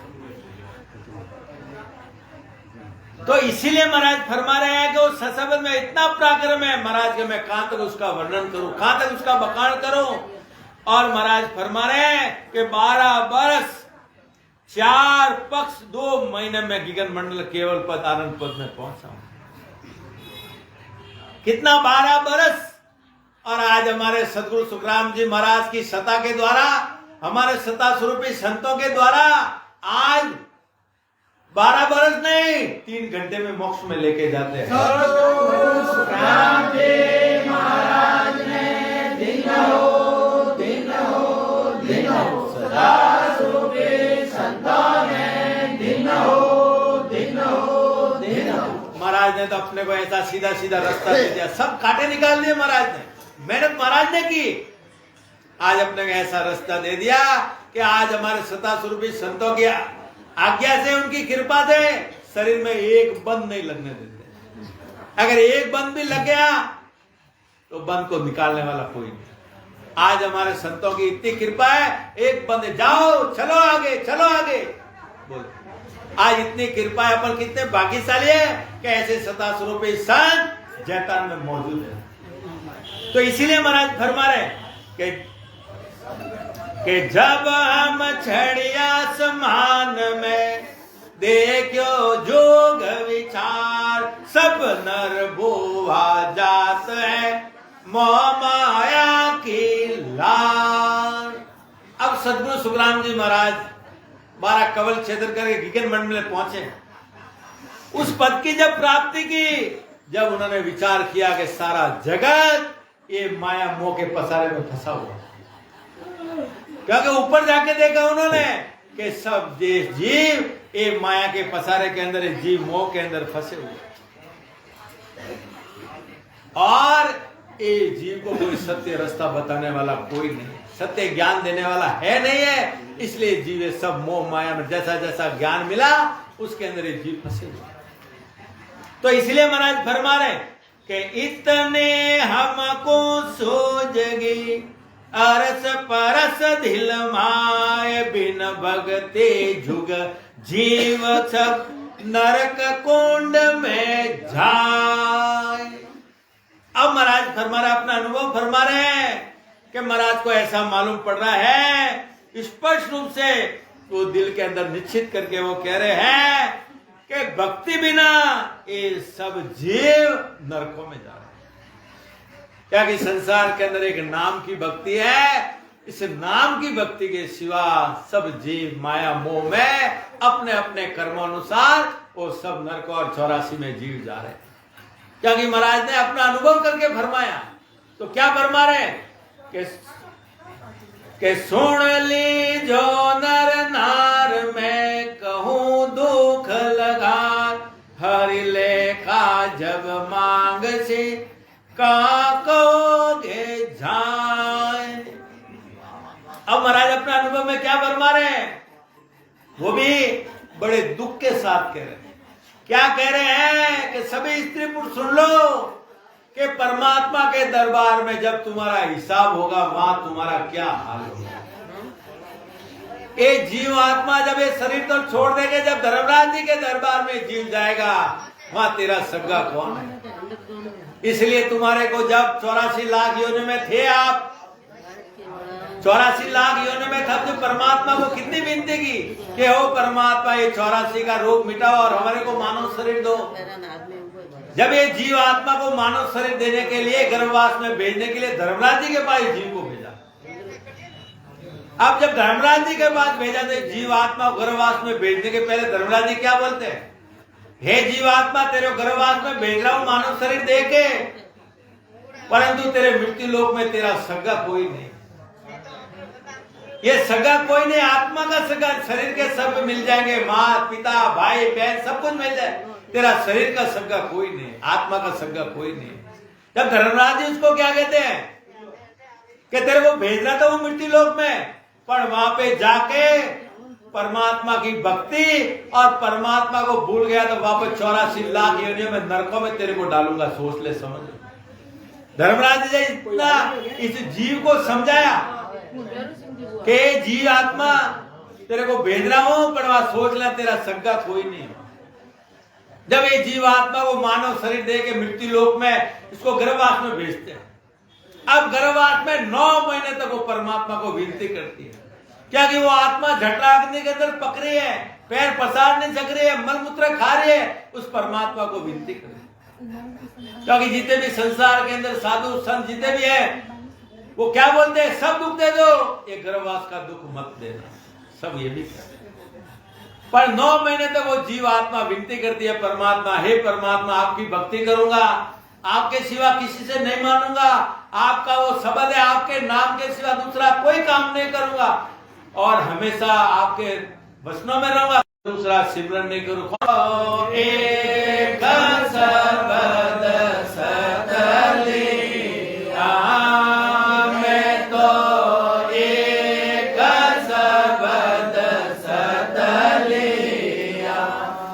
तो इसीलिए महाराज फरमा रहे हैं कि उस सशब्द में इतना पराक्रम है महाराज के, मैं कहां तक उसका वर्णन करूं, कहां तक उसका बखान करूं। और महाराज फरमा रहे हैं कि 12 वर्ष 4 पक्ष 2 महीने में गिगन मंडल केवल पद आनंद पद में पहुंचा हूं। कितना 12 बरस। और आज हमारे सदगुरु सुखराम जी महाराज की सत्ता के द्वारा, हमारे सत्ता स्वरूपी संतों के द्वारा आज 12 बरस नहीं 3 घंटे में मोक्ष में लेके जाते हैं। सदगुरु सुखराम जी महाराज ने दिन हो दिन हो दिन हो, सदा स्वरूपी संतों ने दिन हो दिन हो दिन हो। महाराज ने तो अपने को ऐसा सीधा सीधा रास्ता दे दिया, सब कांटे निकाल दिए महाराज ने, मेहनत महाराज ने की। आज अपने को ऐसा रास्ता दे दिया कि आज हमारे सत्ता स्वरूपी संतों की आज्ञा से, उनकी कृपा से शरीर में एक बंद नहीं लगने देते। अगर एक बंद भी लग गया तो बंद को निकालने वाला कोई नहीं। आज हमारे संतों की इतनी कृपा है, एक बंद, जाओ चलो आगे चलो आगे बोलो। आज इतनी कृपा है, अपन कितने भाग्यशाली है कि ऐसे सत्ता स्वरूपी संत जैतान में मौजूद है। तो इसीलिए महाराज फरमा रहे कि जब हम छड़िया आसमान में देखो जोग विचार, सब नर भुआ जात है मोह माया की लार। अब सदगुरु सुखराम जी महाराज 12 कवल छेदन करके गिगन मंडल में पहुंचे। उस पद की जब प्राप्ति की, जब उन्होंने विचार किया कि सारा जगत ये माया मोह के पसारे में फंसा हुआ, क्योंकि ऊपर जाके देखा उन्होंने कि सब देश जीव ये माया के पसारे के अंदर, जीव मोह के अंदर फंसे हुए, और ये जीव को कोई सत्य रास्ता बताने वाला कोई नहीं। सत्य ज्ञान देने वाला है नहीं है, इसलिए जीव सब मोह माया में जैसा जैसा ज्ञान मिला उसके अंदर ये जीव फंसे हुए। तो इसलिए महाराज फरमा रहे कि इतने हमको सोजगी अरस परस धिल माय बिन भगते झुग जीव सब नरक कुंड में जाए। अब महाराज फरमा रहे, अपना अनुभव फरमा रहे हैं कि महाराज को ऐसा मालूम पड़ रहा है स्पष्ट रूप से, वो दिल के अंदर निश्चित करके वो कह रहे हैं कि भक्ति बिना ये सब जीव नरकों में जा रहे हैं। क्या कि संसार के अंदर एक नाम की भक्ति है, इस नाम की भक्ति के सिवा सब जीव माया मोह में अपने अपने कर्मानुसार वो सब नरक और 84 में जीव जा रहे हैं। क्योंकि महाराज ने अपना अनुभव करके फरमाया, तो क्या फरमा रहे कि सुन ली जो नर नार में कहूं दुख लगा, हरि लेखा जब मांग से का कहोगे जाए। अब महाराज अपना अनुभव में क्या फरमा रहे हैं, वो भी बड़े दुख के साथ कह रहे हैं। क्या कह रहे हैं कि सभी स्त्री पुरुष सुन लो कि परमात्मा के दरबार में जब तुम्हारा हिसाब होगा वहां तुम्हारा क्या हाल होगा। ये जीव आत्मा जब ये शरीर तो छोड़ देंगे, जब धर्मराज जी के दरबार में जीव जाएगा वहां तेरा सगा कौन है। इसलिए तुम्हारे को जब 84 लाख योनि में थे आप, 84 लाख योनि में था, तो परमात्मा को कितनी विनती की कि हो परमात्मा ये 84 का रोग मिटाओ और हमारे को मानव शरीर दो। जब ये जीव आत्मा को मानव शरीर देने के लिए गर्भवास में भेजने के लिए धर्मराज जी के पास जीव को भेजा। अब जब धर्मराज जी के पास भेजा तो जीव आत्मा गर्भवास में भेजने के पहले धर्मराज जी क्या बोलते हैं, हे जीव आत्मा तेरे गर्भवास में भेज रहा हूं मानव शरीर दे के, परंतु तेरे मृत्यु लोक में तेरा सगा कोई नहीं। ये सगा कोई नहीं, आत्मा का सगा, शरीर के सब मिल जाएंगे, माँ पिता भाई बहन सब कुछ मिल जाए, तेरा शरीर का सगा कोई नहीं, आत्मा का सगा कोई नहीं। जब धर्मराज जी उसको क्या कहते हैं कि तेरे को भेजना था वो मृत्यु लोक में, पर वहां पे जाके परमात्मा की भक्ति और परमात्मा को भूल गया तो वापस 84 लाख योनियों में नरकों में तेरे को डालूंगा। सोच ले, समझ। धर्मराज जी इतना इस जीव को समझाया कि जीव आत्मा तेरे को भेज रहा हूं, पर वहां सोच ले तेरा सगा कोई नहीं। जब ये जीव आत्मा को मानव शरीर दे के मृत्यु लोक में इसको गर्भवास में भेजते हैं। अब गर्भवास में 9 महीने तक वो परमात्मा को विनती करती है, क्या कि वो आत्मा झटलाग्नि के अंदर पकड़ी है, पैर पसार नहीं सक रही है, मलमूत्र खा रही है, उस परमात्मा को विनती कर रही है। क्योंकि जितने भी संसार के अंदर साधु संत जितने भी है वो क्या बोलते हैं, सब दुख दे दो, ये गर्भवास का दुख मत देना, सब ये भी कहते हैं। पर 9 महीने तक वो जीव आत्मा विनती करती है, परमात्मा हे परमात्मा आपकी भक्ति करूंगा, आपके सिवा किसी से नहीं मानूंगा, आपका वो शब्द है, आपके नाम के सिवा दूसरा कोई काम नहीं करूंगा और हमेशा आपके वचनों में रहूंगा, दूसरा सिमरन नहीं करूंगा। एक शब्द सतली मैं तो एक शब्द सतलिया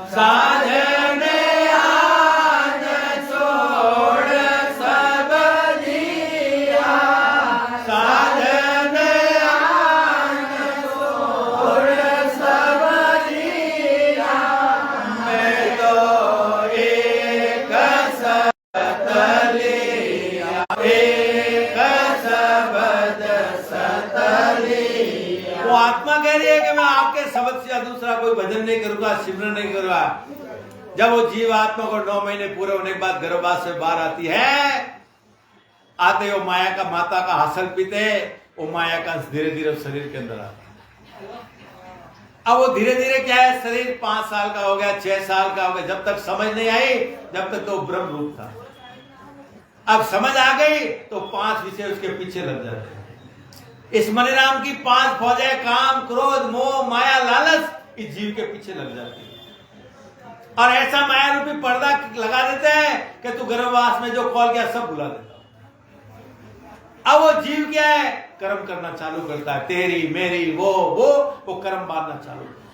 साधने आज छोड़ सब दिया, साधने आज छोड़ सब दिया, मैं तो एक सतलिया, एक शब्द सतलिया। वो आत्मा कह रही है कि मैं आपके शब्द से दूसरा कोई भजन नहीं करूंगा, सिमरन नहीं करूंगा। जब वो जीव आत्मा को 9 महीने पूरे होने के बाद गर्भवास से बाहर आती है, आते वो माया का माता का हासिल पीते, वो माया का धीरे धीरे शरीर के अंदर आता। अब वो धीरे धीरे क्या है, शरीर 5 साल का हो गया, 6 साल का हो गया, जब तक समझ नहीं आई जब तक तो ब्रह्म रूप था। अब समझ आ गई तो 5 विषय उसके पीछे लग जाते हैं। इस मन नाम की 5 फौजें, काम क्रोध मोह माया लालच, इस जीव के पीछे लग जाती है और ऐसा माया रूपी पर्दा लगा देते हैं कि तू गर्भवास में जो कॉल किया सब भुला देता। अब वो जीव क्या है, कर्म करना चालू करता है, तेरी मेरी वो कर्म मारना चालू करता है।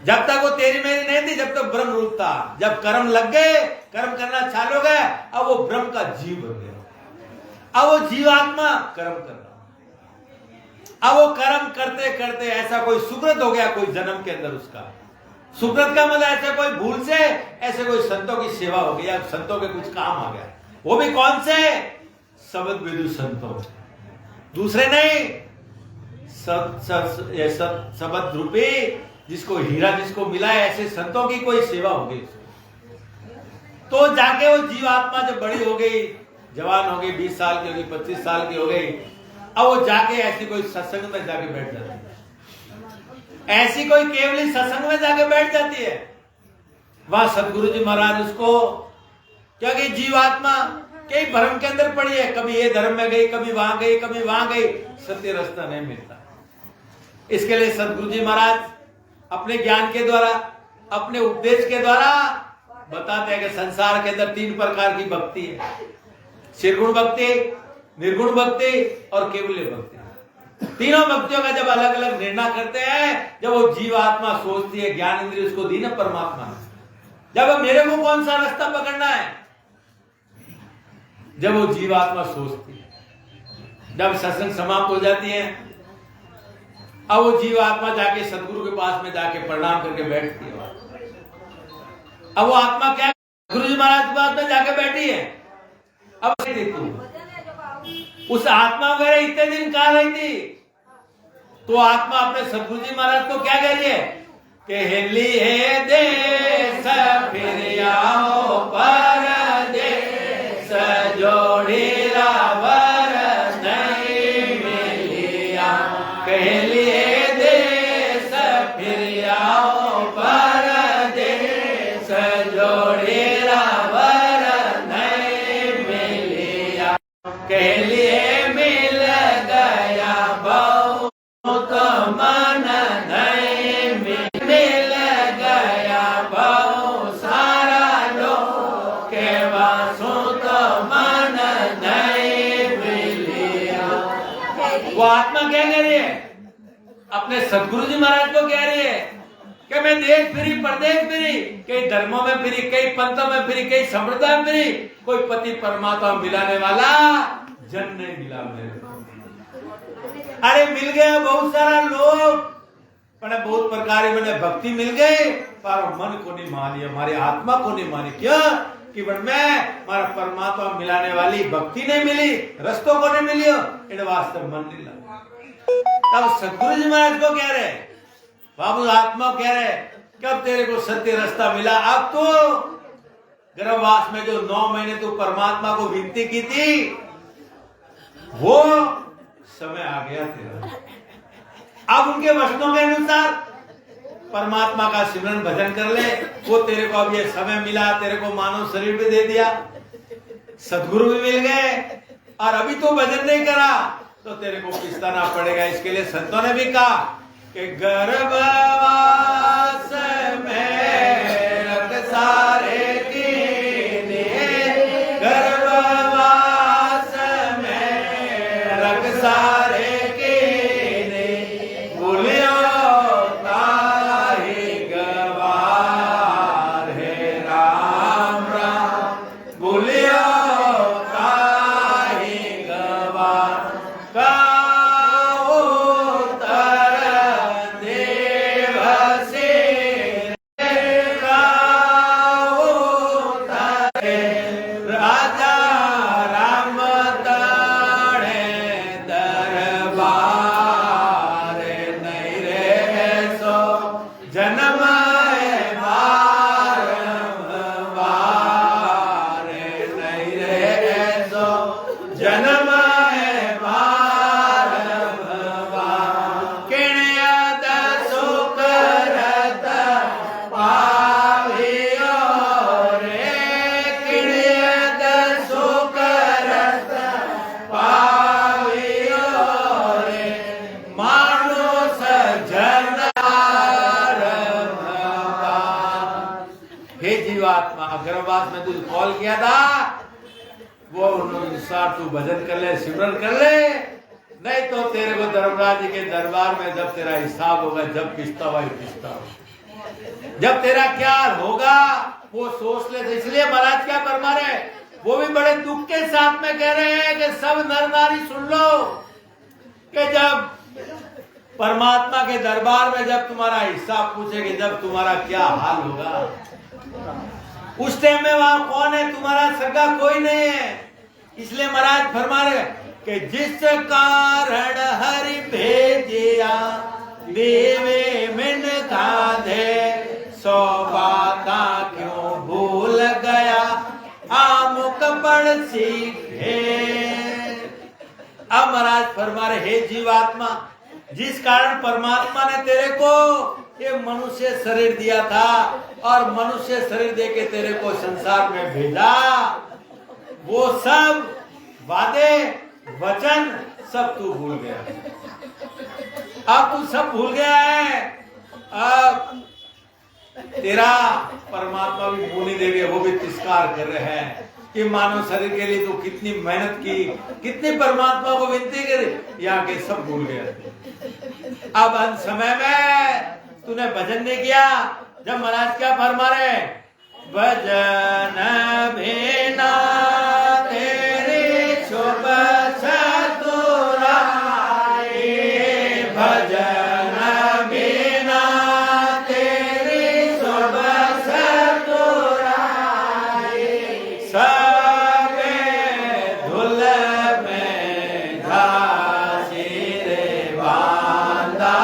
जब तक वो तेरी मेरी नहीं थी, जब तक ब्रह्म रूप था। जब कर्म लग गए, कर्म करना चालू हो गया, अब वो ब्रह्म का जीव बन गया। अब वो जीवात्मा कर्म कर रहा, अब वो कर्म करते करते ऐसा कोई सुकृत हो गया, कोई जन्म के अंदर उसका सुकृत का मतलब ऐसे कोई भूल से ऐसे कोई संतों की सेवा हो गई या संतों के कुछ काम आ गया। वो भी कौन से? शब्द विदु संतों, दूसरे नहीं। शब्द रूपी जिसको हीरा जिसको मिला है, ऐसे संतों की कोई सेवा हो गई, तो जाके वो जीवात्मा जब बड़ी हो गई, जवान हो गई, 20 साल की हो गई, 25 साल की हो गई, अब वो जाके ऐसी कोई सत्संग में जाके बैठ जाती है। ऐसी कोई केवली सत्संग में जाके बैठ जाती है। वहां सदगुरु जी महाराज उसको, क्योंकि जीवात्मा कई भ्रम के अंदर पड़ी है, कभी ये धर्म में गई, कभी वहां गई, कभी वहां गई, सत्य रास्ता नहीं मिलता। इसके लिए सदगुरु जी महाराज अपने ज्ञान के द्वारा, अपने उपदेश के द्वारा बताते हैं कि संसार के अंदर 3 प्रकार की भक्ति है, निर्गुण भक्ति, निर्गुण भक्ति और केवल्य भक्ति। तीनों भक्तियों का जब अलग अलग निर्णय करते हैं, जब वो जीवात्मा सोचती है, ज्ञान इंद्रिय उसको दी ना परमात्मा ने, जब मेरे को कौन सा रास्ता पकड़ना है, जब वो जीवात्मा सोचती है, जब सत्संग समाप्त हो जाती है, अब वो जीवात्मा जाके सदगुरु के पास में जाके प्रणाम करके बैठती है। अब वो आत्मा क्या, गुरु जी महाराज के पास में जाके बैठी है। अब देखो उस आत्मा वगैरह इतने दिन कहाँ रही थी, तो आत्मा अपने सदगुरु जी महाराज को क्या कह रही है कि हेली है देश फिर आओ परदेश जोड़ी रावर नहीं मिलिया, कहली है देश फिर आओ परदेश जोड़ी रावर नहीं मिलिया, कहली मिल गया बहुत मन नहीं मिल गया बहुत सारा लोग के वासु तो मन नहीं मिलिया। वो आत्मा क्या कह रही है, अपने सदगुरु जी महाराज को कह रही है कि मैं देश फिरी, प्रदेश फिरी, कई धर्मों में फिरी, कई पंथों में फिरी, कई संप्रदाय में फिरी, कोई पति परमात्मा मिलाने वाला जन नहीं मिला मेरे को। अरे मिल गया बहुत सारा लोग, मैंने बहुत प्रकार मैंने भक्ति मिल गई, पर मन को नहीं मानी, हमारी आत्मा को नहीं मानी। क्यों? कि मैं हमारा परमात्मा मिलाने वाली भक्ति नहीं मिली, रस्तों को नहीं मिली, इन वास्ते मन नहीं लगा। तब सदगुरु जी महाराज को कह रहे, बाबू आत्मा कह रहे कि अब तेरे को सत्य रास्ता मिला। अब तो गर्भवास में जो 9 महीने तू परमात्मा को विनती की थी, वो समय आ गया तेरा। अब उनके वचनों के अनुसार परमात्मा का सिमरन भजन कर ले, वो तेरे को अब ये समय मिला, तेरे को मानव शरीर भी दे दिया, सदगुरु भी मिल गए, और अभी तो भजन नहीं करा तो तेरे को पिछताना पड़ेगा। इसके लिए संतों ने भी कहा कि गर्भवास में रख सारे कीने, गर्भवास में रख सारे कीने, बोलियो ताहि गवार है राम राम, बोलियो ताहि गवार का गर्भवास में तुझे कॉल किया था, वो अनुसार तू भजन कर ले, सिमरन कर ले, नहीं तो तेरे को धर्मराज जी के दरबार में जब तेरा हिसाब होगा, जब पिस्ता भाई पिस्ता हो, जब तेरा क्या होगा वो सोच ले। इसलिए महाराज क्या फरमा रहे हैं, वो भी बड़े दुख के साथ में कह रहे हैं कि सब नर नारी सुन लो कि जब परमात्मा के दरबार में जब तुम्हारा हिसाब पूछेगी, जब तुम्हारा क्या हाल होगा, उस टाइम में वहां कौन है, तुम्हारा सगा कोई नहीं है। इसलिए महाराज फरमा रहे कि जिस कारण हरि भेजिया देवे मिन खाधे, सौ बाता क्यों भूल गया आमुक पढ़ सीखे। अब महाराज फरमा रहे, हे जीवात्मा, जिस कारण परमात्मा ने तेरे को ये मनुष्य शरीर दिया था और मनुष्य शरीर देके तेरे को संसार में भेजा, वो सब वादे वचन सब तू भूल गया। अब तू सब भूल गया है। अब तेरा परमात्मा भी भूल देंगे, वो भी तिरस्कार कर रहे हैं कि मानव शरीर के लिए तो कितनी मेहनत की, कितनी परमात्मा को विनती करी, यहाँ के सब भूल गए। अब अंत समय में तूने भजन नहीं किया। जब महाराज क्या फरमा रहे, भजन बिना तेरी शुभ चतुराई, भजन बिना तेरी शुभ चतुराई, सबे धुल में झांसी रे बांधा,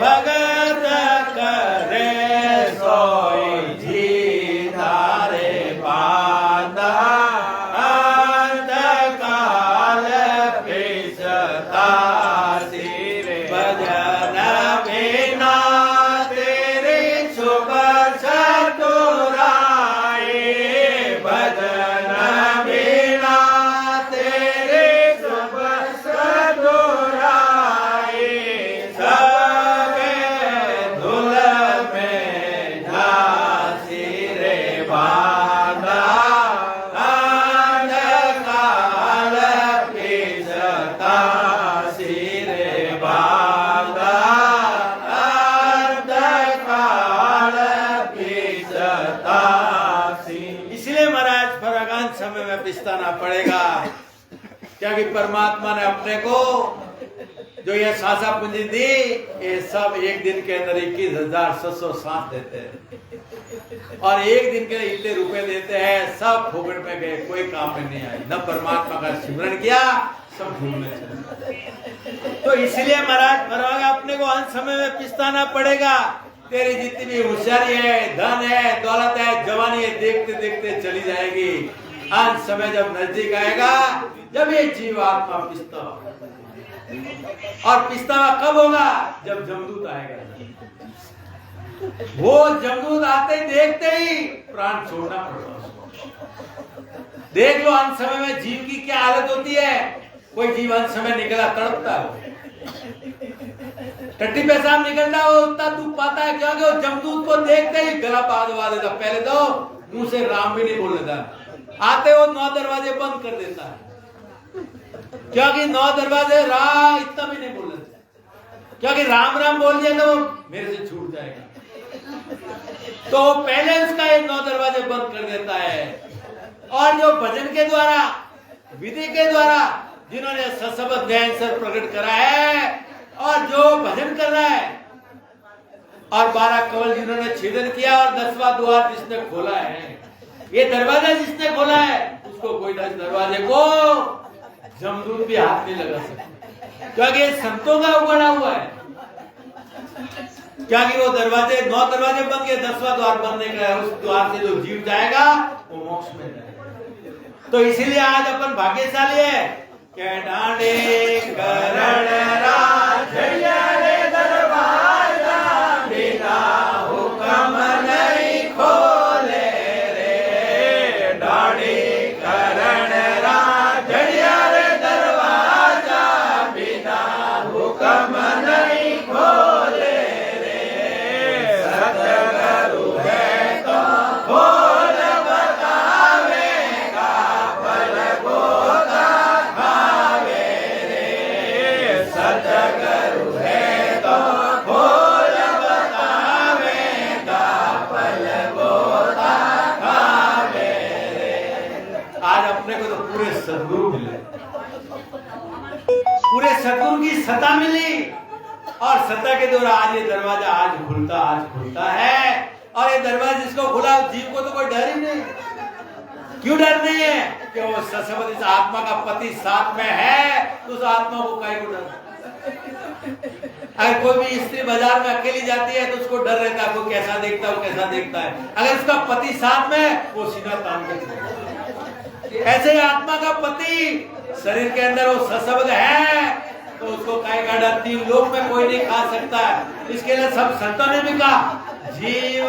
भगत करे पिछताना पड़ेगा, क्योंकि परमात्मा ने अपने को जो ये सासा पूंजी दी, ये सब एक दिन के अंदर 21,707 देते हैं और एक दिन के लिए इतने रुपए देते हैं, सब फोकट में गए, कोई काम में नहीं आए, न परमात्मा का सिमरन किया, सब भूलने चले। तो इसलिए महाराज फरमाया अपने को अंत समय में पिछताना पड़ेगा। तेरी जितनी भी होशियारी है, धन है, दौलत है, जवानी है, देखते देखते चली जाएगी। अंत समय जब नजदीक आएगा, जब ये जीवात्मा पिछता, और पिछतावा कब होगा? जब जमदूत आएगा। वो जमदूत आते ही देखते ही प्राण छोड़ना पड़ेगा। देख लो अंत समय में जीव की क्या हालत होती है। कोई जीव अंत समय निकला तड़पता है, टट्टी पेशाब निकलता है, वो उतना दुख पाता है, क्योंकि वो जमदूत को देखते ही गला दबा देता। पहले तो मुंह से राम भी नहीं बोल देता, आते वो 9 दरवाजे बंद कर देता है, क्योंकि 9 दरवाजे इतना भी नहीं बोल देता, क्योंकि राम राम बोल दिया तो मेरे से छूट जाएगा। तो पहले उसका ये 9 दरवाजे बंद कर देता है। और जो भजन के द्वारा, विधि के द्वारा जिन्होंने सशब्द ज्ञान से प्रकट करा है, और जो भजन कर रहा है, और 12 कवल जिन्होंने छेदन किया, और 10वां द्वार जिसने खोला है, ये दरवाजा जिसने खोला है, उसको कोई 10 दरवाजे को जमदूत भी हाथ नहीं लगा सकता, क्योंकि ये संतों का उगड़ा हुआ है। क्योंकि वो दरवाजे 9 दरवाजे बंद के 10वां द्वार बंद नहीं है, उस द्वार से जो जीव जाएगा वो मोक्ष में जाएगा। तो इसीलिए आज अपन भाग्यशाली है के डांडे करण राज रे दरवाजा, बिना हुक्म नहीं खोले रे। डांडे करण राज रे दरवाजा, बिना हुक्म नहीं खोले रे। सतगुरु है तो खोल बतावेगा, फल गोदा खावे रे। सतगुरु है तो खोल बतावेगा, फल गोदा खावे रे। आज अपने को तो पूरे सदगुरु मिले, पूरे सदगुरु की सत्ता मिली, और सत्ता के द्वारा आज ये दरवाजा आज खुलता है। और ये दरवाजा जिसको खुला, जीव को तो कोई डर ही नहीं। क्यों डर नहीं है? कि वो सशब्द इस आत्मा का पति साथ में है, तो उस आत्मा को काहे को डर? अगर कोई भी स्त्री बाजार में अकेली जाती है तो उसको डर रहता है, वो कैसा देखता है, वो कैसा देखता है। अगर उसका पति साथ में, वो सीना तान के चलेगा। ऐसे ही आत्मा का पति शरीर के अंदर वो सशब्द है, तो उसको काहे का डर? 3 लोक में कोई नहीं खा सकता है। इसके लिए सब संतों ने भी कहा, जीव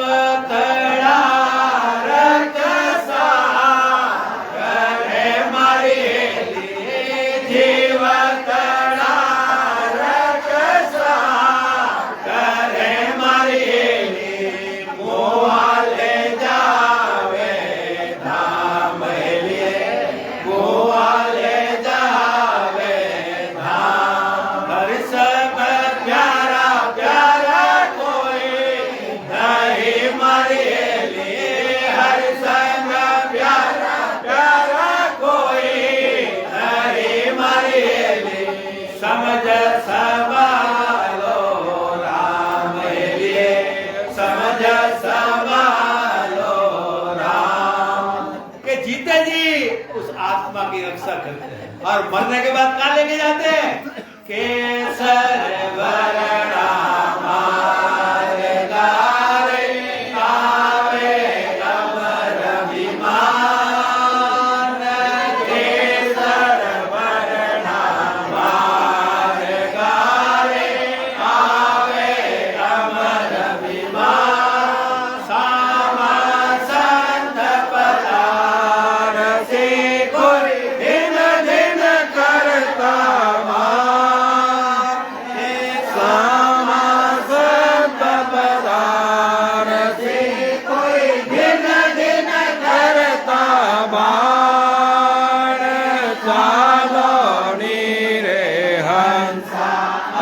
तड़ा रखसा करे मारे लिए, जीव तड़ा रखसा करे मारे लिए। मोहा ले जावे धाम लिए, मोहा ले जावे धाम। हर सब प्यारा प्यारा कोई नहीं मारे लिए, हर सब प्यारा प्यारा कोई नहीं मारे लिए। समझ संभालो राम लिए, समझ संभालो राम। के जीते जी उस आत्मा की रक्षा करते हैं, और मरने के बाद कहाँ लेके जाते हैं? केसर वरणा मार्ग आवे अमर विमान। केसर वरणा मार्ग आवे अमर विमान। सामा संत पदार से कोई दिन दिन करता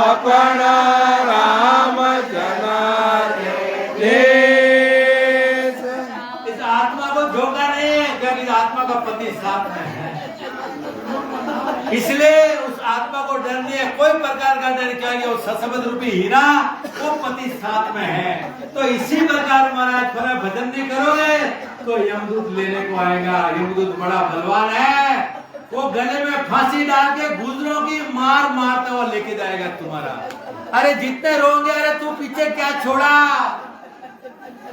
अपना राम जना इस आत्मा को धोखा नहीं है, क्योंकि इस आत्मा का पति साथ में है। इसलिए उस आत्मा को डर नहीं है, कोई प्रकार का डर क्या, वो ससमत रूपी हीरा वो पति साथ में है। तो इसी प्रकार महाराज थोड़ा भजन नहीं करोगे तो यमदूत लेने को आएगा। यमदूत बड़ा बलवान है, वो गले में फांसी डाल के गुजरों की मार मारता हुआ लेके जाएगा तुम्हारा। अरे जितने रोंगे, अरे तू पीछे क्या छोड़ा,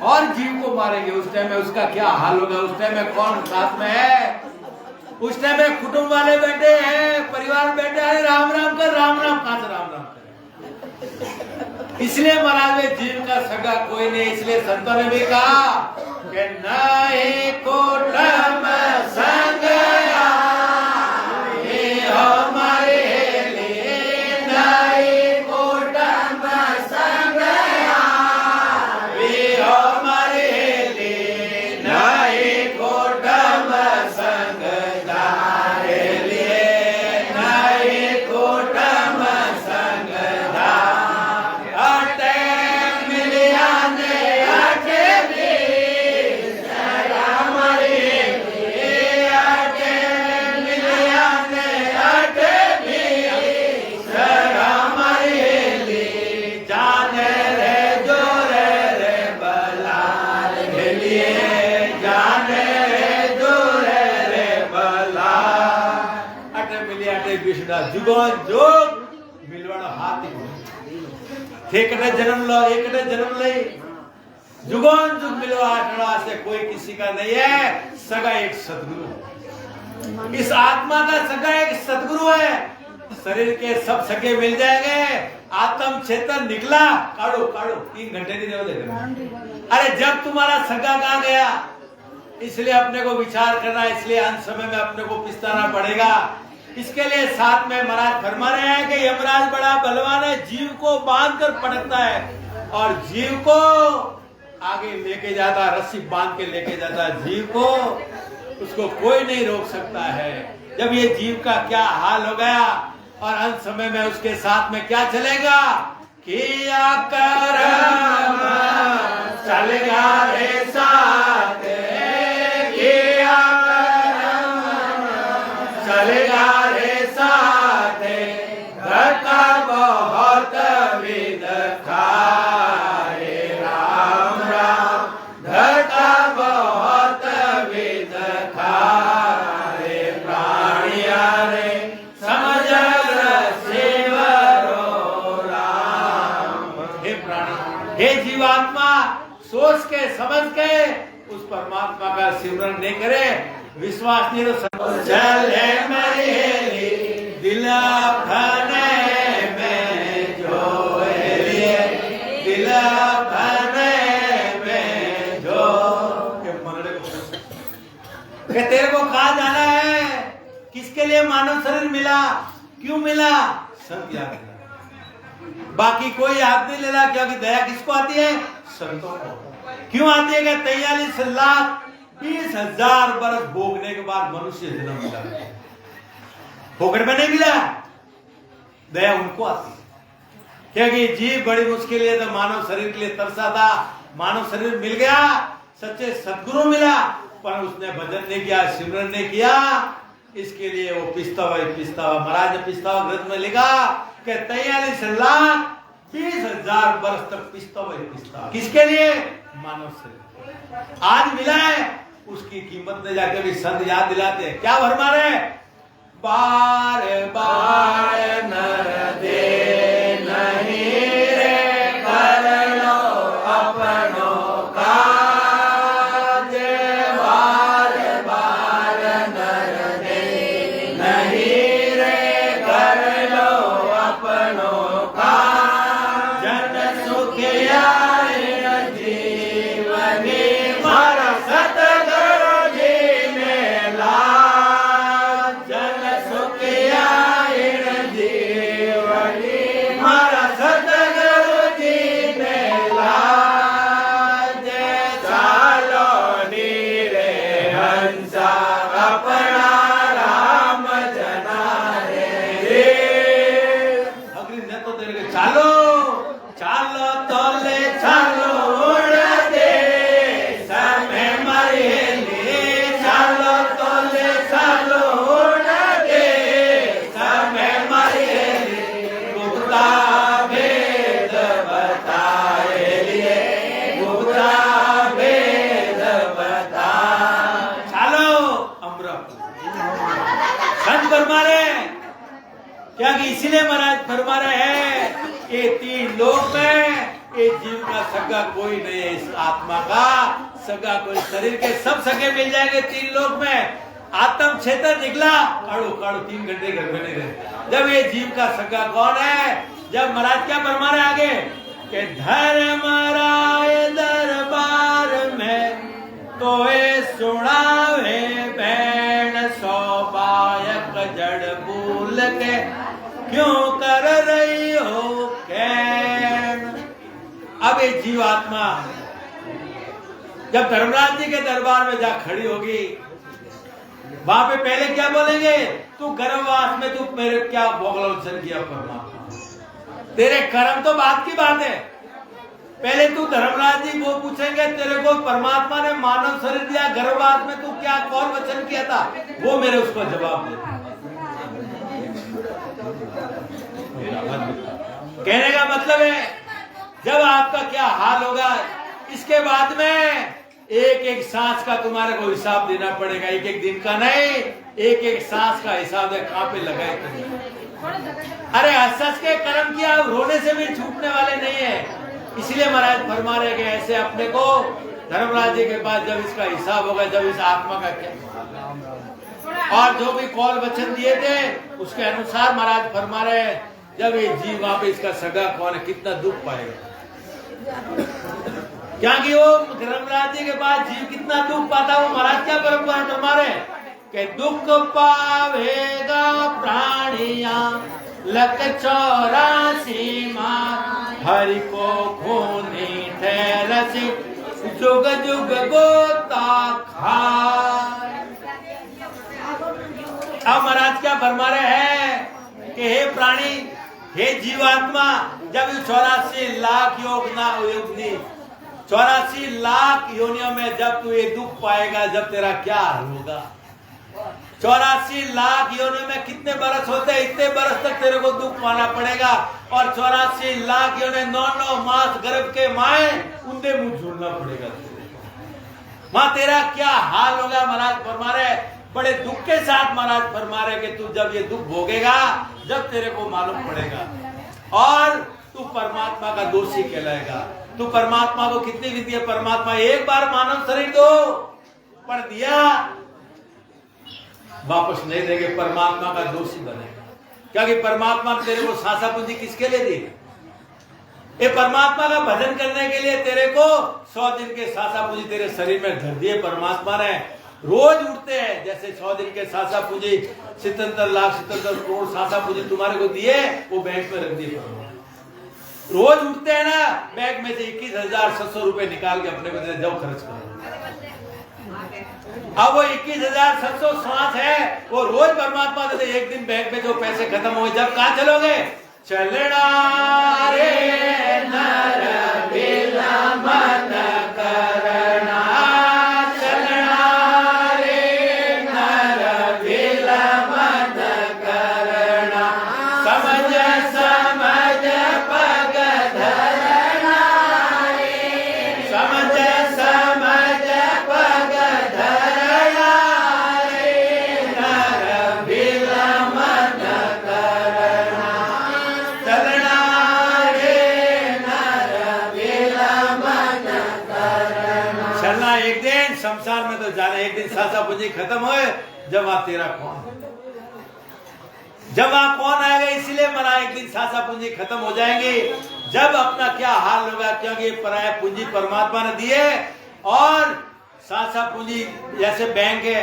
और जीव को मारेंगे। उस टाइम में उसका क्या हाल होगा, उस टाइम में कौन साथ में है, उस टाइम में कुटुंब वाले बैठे हैं, परिवार बैठे हैं, राम राम कर, राम राम कहां से राम राम कर। इसलिए महाराज में जीव का सगा कोई नहीं। इसलिए संतों ने भी कहा कि नए कोटम संग हमारे लिए, नए कोटम संग हमारे लिए, नए कोटम संग जुगों जोग मिलवाना हाथ ही जन्म लो, एक जन्म ले, जुगों जुग मिलवा से कोई किसी का नहीं है। सगा एक सदगुरु, इस आत्मा का सगा एक सदगुरु है। शरीर के सब सगे मिल जाएंगे, आत्म चेतन निकला, काढ़ो काढ़ो 3 घंटे नहीं देगा। अरे जब तुम्हारा सगा कहां गया, इसलिए अपने को विचार करना, इसलिए अंत समय में अपने को पिछताना पड़ेगा। इसके लिए साथ में महाराज फरमा रहे हैं कि यमराज बड़ा बलवान है, जीव को बांध कर पटकता है और जीव को आगे लेके जाता, रस्सी बांध के लेके जाता जीव को, उसको कोई नहीं रोक सकता है। जब ये जीव का क्या हाल हो गया और अंत समय में उसके साथ में क्या चलेगा, किया करम चलेगा रे साथ, किया करम चलेगा रे साथ, घटा बहुत विद खाए राम राम, घटा बहुत विद खाए प्राणिया रे समझ सेवरो राम। हे प्राणी, हे जीवात्मा, सोच के समझ के उस परमात्मा का सिमरन नहीं करे, विश्वास नहीं तो चले मरेली दिल फने में जो दिल फने में जो कि तेरे को कहा जाना है, किसके लिए मानव शरीर मिला, क्यों मिला, सब याद है। बाकी कोई याद नहीं ले रहा, क्योंकि दया किसको आती है, संतों को। क्यों आती है, 43,20,000 बरस भोगने के बाद मनुष्य जन्म मिला, फोकट में नहीं मिला। दया उनको आती है, क्योंकि जीव बड़ी मुश्किल है तो मानव शरीर के लिए तरसा था, मानव शरीर मिल गया, सच्चे सदगुरु मिला, पर उसने भजन नहीं किया, सिमरन नहीं किया। इसके लिए वो पिछतावा महाराज ने पिछतावा ग्रंथ में लिखा कि 43,20,000 वर्ष तक पिछतावा। किसके लिए, मानव शरीर आज मिला है, उसकी कीमत ने जाकर भी संत याद दिलाते हैं। क्या भरमा रहे, बार बार नर दे नहीं रे कर लो अपनों का, बार बार नर दे नहीं रे कर लो अपनों का, जन सुखिया जीवनी मारा सतगुरु जी ने ला, चालो क्या कि इसलिए महाराज फरमा रहे हैं कि 3 लोक में ये जीव का सगा कोई नहीं है, इस आत्मा का सगा कोई, शरीर के सब सगे मिल जाएंगे 3 लोक में। आत्म क्षेत्र निकला काड़ो काड़ो 3 घंटे घर में नहीं रहे। जब ये जीव का सगा कौन है? जब महाराज क्या फरमा रहे आगे कि धर्मराय दरबार में तो ये सुनावे बैन सौबायक जड़ भूल के क्यों कर रही हो कैन। अब ये जीवात्मा जब धर्मराज जी के दरबार में जा खड़ी होगी, वहां पे पहले क्या बोलेंगे? तू गर्भवास में तू मेरे क्या भोगलोचन किया परमात्मा, तेरे कर्म तो बात की बात है। पहले तू धर्मराज जी वो पूछेंगे तेरे को परमात्मा ने मानव शरीर दिया, गर्भवास में तू क्या कौन वचन किया था, वो मेरे उसको जवाब दे। कहने का मतलब है जब आपका क्या हाल होगा, इसके बाद में एक एक सांस का तुम्हारे को हिसाब देना पड़ेगा, एक एक दिन का नहीं, एक एक सांस का हिसाब है। कहां पे लगाए तुमने? अरे हंस के कर्म किया, रोने से भी छूटने वाले नहीं है। इसलिए महाराज फरमा रहे कि ऐसे अपने को धर्मराज जी के पास जब इसका हिसाब होगा, जब इस आत्मा का क्या और जो भी कौल वचन दिए थे उसके अनुसार महाराज फरमा रहे जब ये जीव वहां पे इसका सगा कौन है, कितना दुख पाएगा। क्या कि वो धर्मराज जी के पास जीव कितना दुख पाता, वो महाराज क्या परंपरा फरमा रहे कि दुख पावेगा प्राणिया लक 84 माँ हरि को खूनी ठहरसी जुग जुग गोता खा। अब महाराज क्या फरमा रहे हैं कि हे प्राणी, हे जीवात्मा, जब 84 लाख योग ना योगनी 84 लाख योनियों में जब तू ये दुख पाएगा, जब तेरा क्या हाल होगा। 84 लाख योनियों में कितने बरस होते हैं, इतने बरस तक तेरे को दुख पाना पड़ेगा। और 84 लाख योनियों 9 मास गर्भ के माए उनके मुंह झूलना पड़ेगा। मां तेरा क्या हाल होगा। महाराज फरमा रहे बड़े दुख के साथ महाराज फरमा रहे कि तू जब ये दुख भोगेगा, जब तेरे को मालूम पड़ेगा और तू परमात्मा का दोषी कहलाएगा। तू परमात्मा को कितनी विधि है, परमात्मा एक बार मानव शरीर दो पर दिया, वापस नहीं देंगे, परमात्मा का दोषी बनेगा। क्योंकि परमात्मा तेरे को सांसा पूंजी किसके लिए दी? ये परमात्मा का भजन करने के लिए तेरे को 100 दिन के सांसा पूंजी तेरे शरीर में धर दिए परमात्मा ने। रोज उठते हैं जैसे 100 दिन के सांसा पूंजी 77 लाख 77 करोड़ सांसा पूंजी तुम्हारे को दिए, वो बैंक में रख दिए। रोज उठते हैं ना, बैंक में से 21,700 रुपए निकाल के अपने को जब खर्च करो। अब वो 21,700 सांस है, वो रोज परमात्मा देते। एक दिन बैंक में जो पैसे खत्म हो गए, जब कहां चलोगे? चलना रे नर विलंबन करना, चलना रे नर विलंबन करना, समझ समझ पग धरना रे, समझ समझ पग धरना रे, नर विलंबन करना, चलना रे नर विलंबन करना। चलना एक दिन, संसार में तो जाना एक दिन, सांसा पूंजी खत्म होए, जब वहां तेरा कौन, जब वहां कौन आएगा। इसलिए मना एक दिन सांसा पूंजी खत्म हो जाएंगी, जब अपना क्या हाल होगा। क्योंकि पराया पूंजी परमात्मा ने दिए और सांसा पूंजी जैसे बैंक है,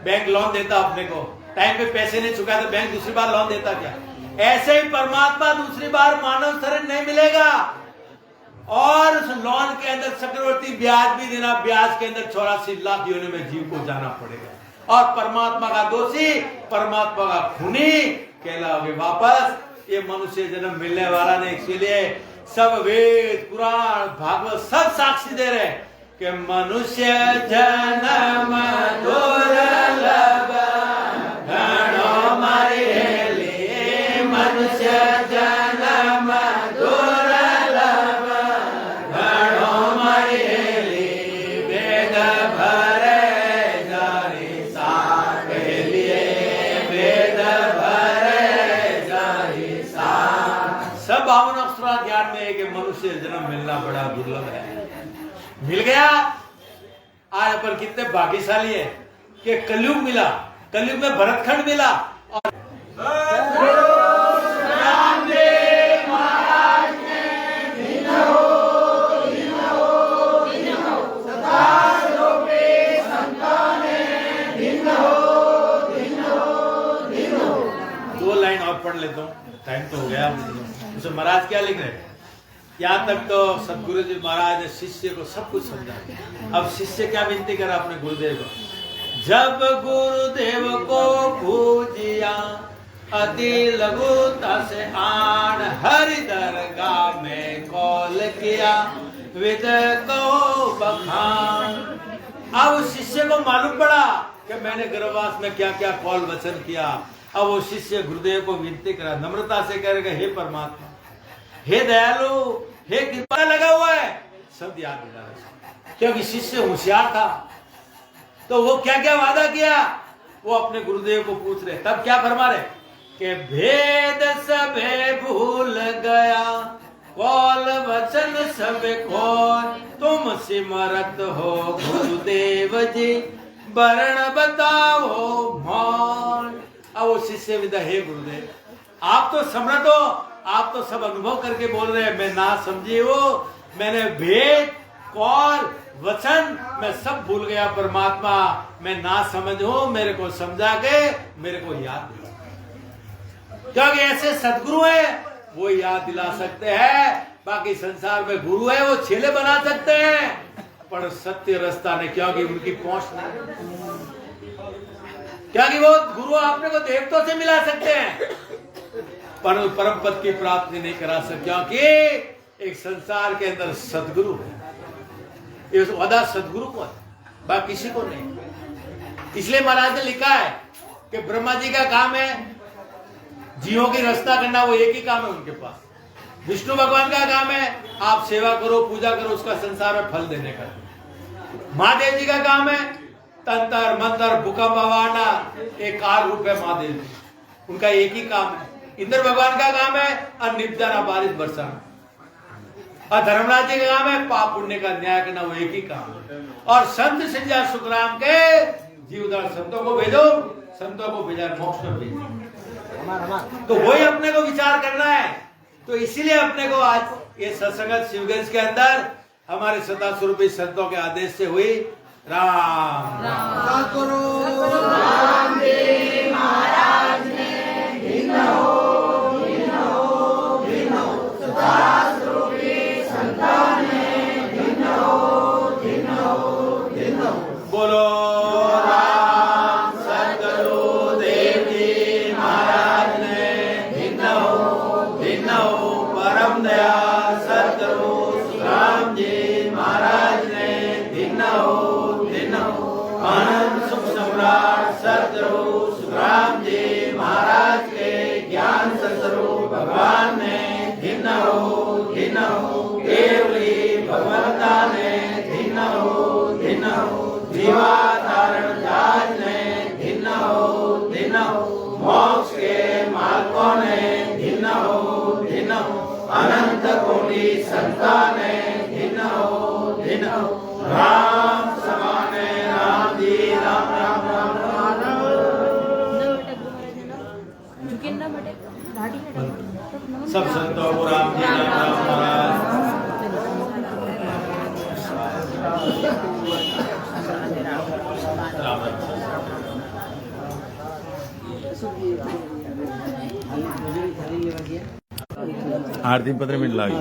बैंक लोन देता अपने को, टाइम पे पैसे नहीं चुका तो बैंक दूसरी बार लोन देता क्या? ऐसे ही परमात्मा दूसरी बार मानव शरीर नहीं मिलेगा और उस लोन के अंदर चक्रवर्ती ब्याज भी देना, ब्याज के अंदर 84 लाख योनि में जीव को जाना पड़ेगा और परमात्मा का दोषी, परमात्मा का खूनी कहलाओगे। वापस ये मनुष्य जन्म मिलने वाला नहीं। इसलिए सब वेद पुराण भागवत सब साक्षी दे रहे कि मनुष्य जन्म दुर्लभ घणो मारे, मनुष्य जन्म दुर्लभ घणो मारे, वेद भरे जारी साके लिए, वेद भरे जन्म मिलना बड़ा दुर्लभ है। मिल गया, आज अपन कितने भाग्यशाली है कि कलयुग मिला, कलयुग में भरतखंड मिला। और दो लाइन और पढ़ लेता हूँ, टाइम तो हो गया। उसे महाराज क्या लिख रहे हैं, यहाँ तक तो सदगुरु जी महाराज ने शिष्य को सब कुछ समझा। अब शिष्य क्या विनती करा अपने गुरुदेव को, जब गुरुदेव को पूजिया अति लघुता से आन हरि दरगाह में कॉल किया विद को बखान। अब उस शिष्य को मालूम पड़ा कि मैंने गर्भवास में क्या क्या कॉल वचन किया। अब वो शिष्य गुरुदेव को विनती करा, नम्रता से करेगा, हे परमात्मा, हे दयालु, हे कृपा लगा हुआ है, सब याद दिला। क्योंकि शिष्य होशियार था, तो वो क्या क्या वादा किया वो अपने गुरुदेव को पूछ रहे। तब क्या फरमा रहे कि भेद सबे भूल गया, कौल वचन सबे खोर, तुम सिमरत हो गुरुदेव जी, वर्ण बताओ मौन। अब वो शिष्य विदा, हे गुरुदेव, आप तो समर्थ हो, आप तो सब अनुभव करके बोल रहे हैं, मैं ना समझी हो, मैंने भेद कौल वचन मैं सब भूल गया परमात्मा, मैं ना समझ हूं, मेरे को समझा के मेरे को याद दिला। क्योंकि ऐसे सदगुरु है वो याद दिला सकते हैं, बाकी संसार में गुरु है वो छेले बना सकते हैं, पर सत्य रास्ता नहीं, क्योंकि उनकी पहुंच नहीं, क्योंकि वो गुरु आपने को देवताओं से मिला सकते हैं पर परम पद की प्राप्ति नहीं करा सकते, क्योंकि एक संसार के अंदर सदगुरु है, ये वादा सदगुरु को है, बाकी किसी को नहीं। इसलिए महाराज ने लिखा है कि ब्रह्मा जी का काम है जीवों की रक्षा करना, वो एक ही काम है उनके पास। विष्णु भगवान का काम है आप सेवा करो, पूजा करो, उसका संसार में फल देने का। महादेव जी का काम है तंत्र मंत्र भूकंप आवाना, एक काल रूप है महादेव जी, उनका एक ही काम है। इंद्र भगवान का काम है अनिब्दाना बारिश बरसाना, और धर्मराज जी का काम है पाप पुण्य का न्याय करना, वो एक ही काम है। और संत संजय सुखराम के जीवदार संतों को भेजो, संतों को भेजा मोक्ष में भेजो, तो वही अपने को विचार करना है। तो इसीलिए अपने को आज ये सत्संग शिवगंज के अंदर हमारे 27 रूपये संतों के आदेश से हुई। राम सद्गुरु रामदेव महाराज ने भिन्न हो सदास रूपी संतान ने भिन्न हो। बोलो राम सद्गुरु देव जी महाराज ने भिन्न हो परम दया सद्गुरु राम जी महाराज ने भिन्न हो आनंद सुख सम्राट सद्गुरु सुखराम जी महाराज के ज्ञान सद्गुरु भगवान ने भिन्न हो केवली भगवंता ने भिन्न हो जीवा धारण जाज ने भिन्न हो मोक्ष के मार्गों ने भिन्न हो अनंत कोटि संता ने भिन्न हो राम समाने राम जी राम राम राम राम। सब संतों को राम जी राम राम महाराज। आरती 15 मिनट लगी।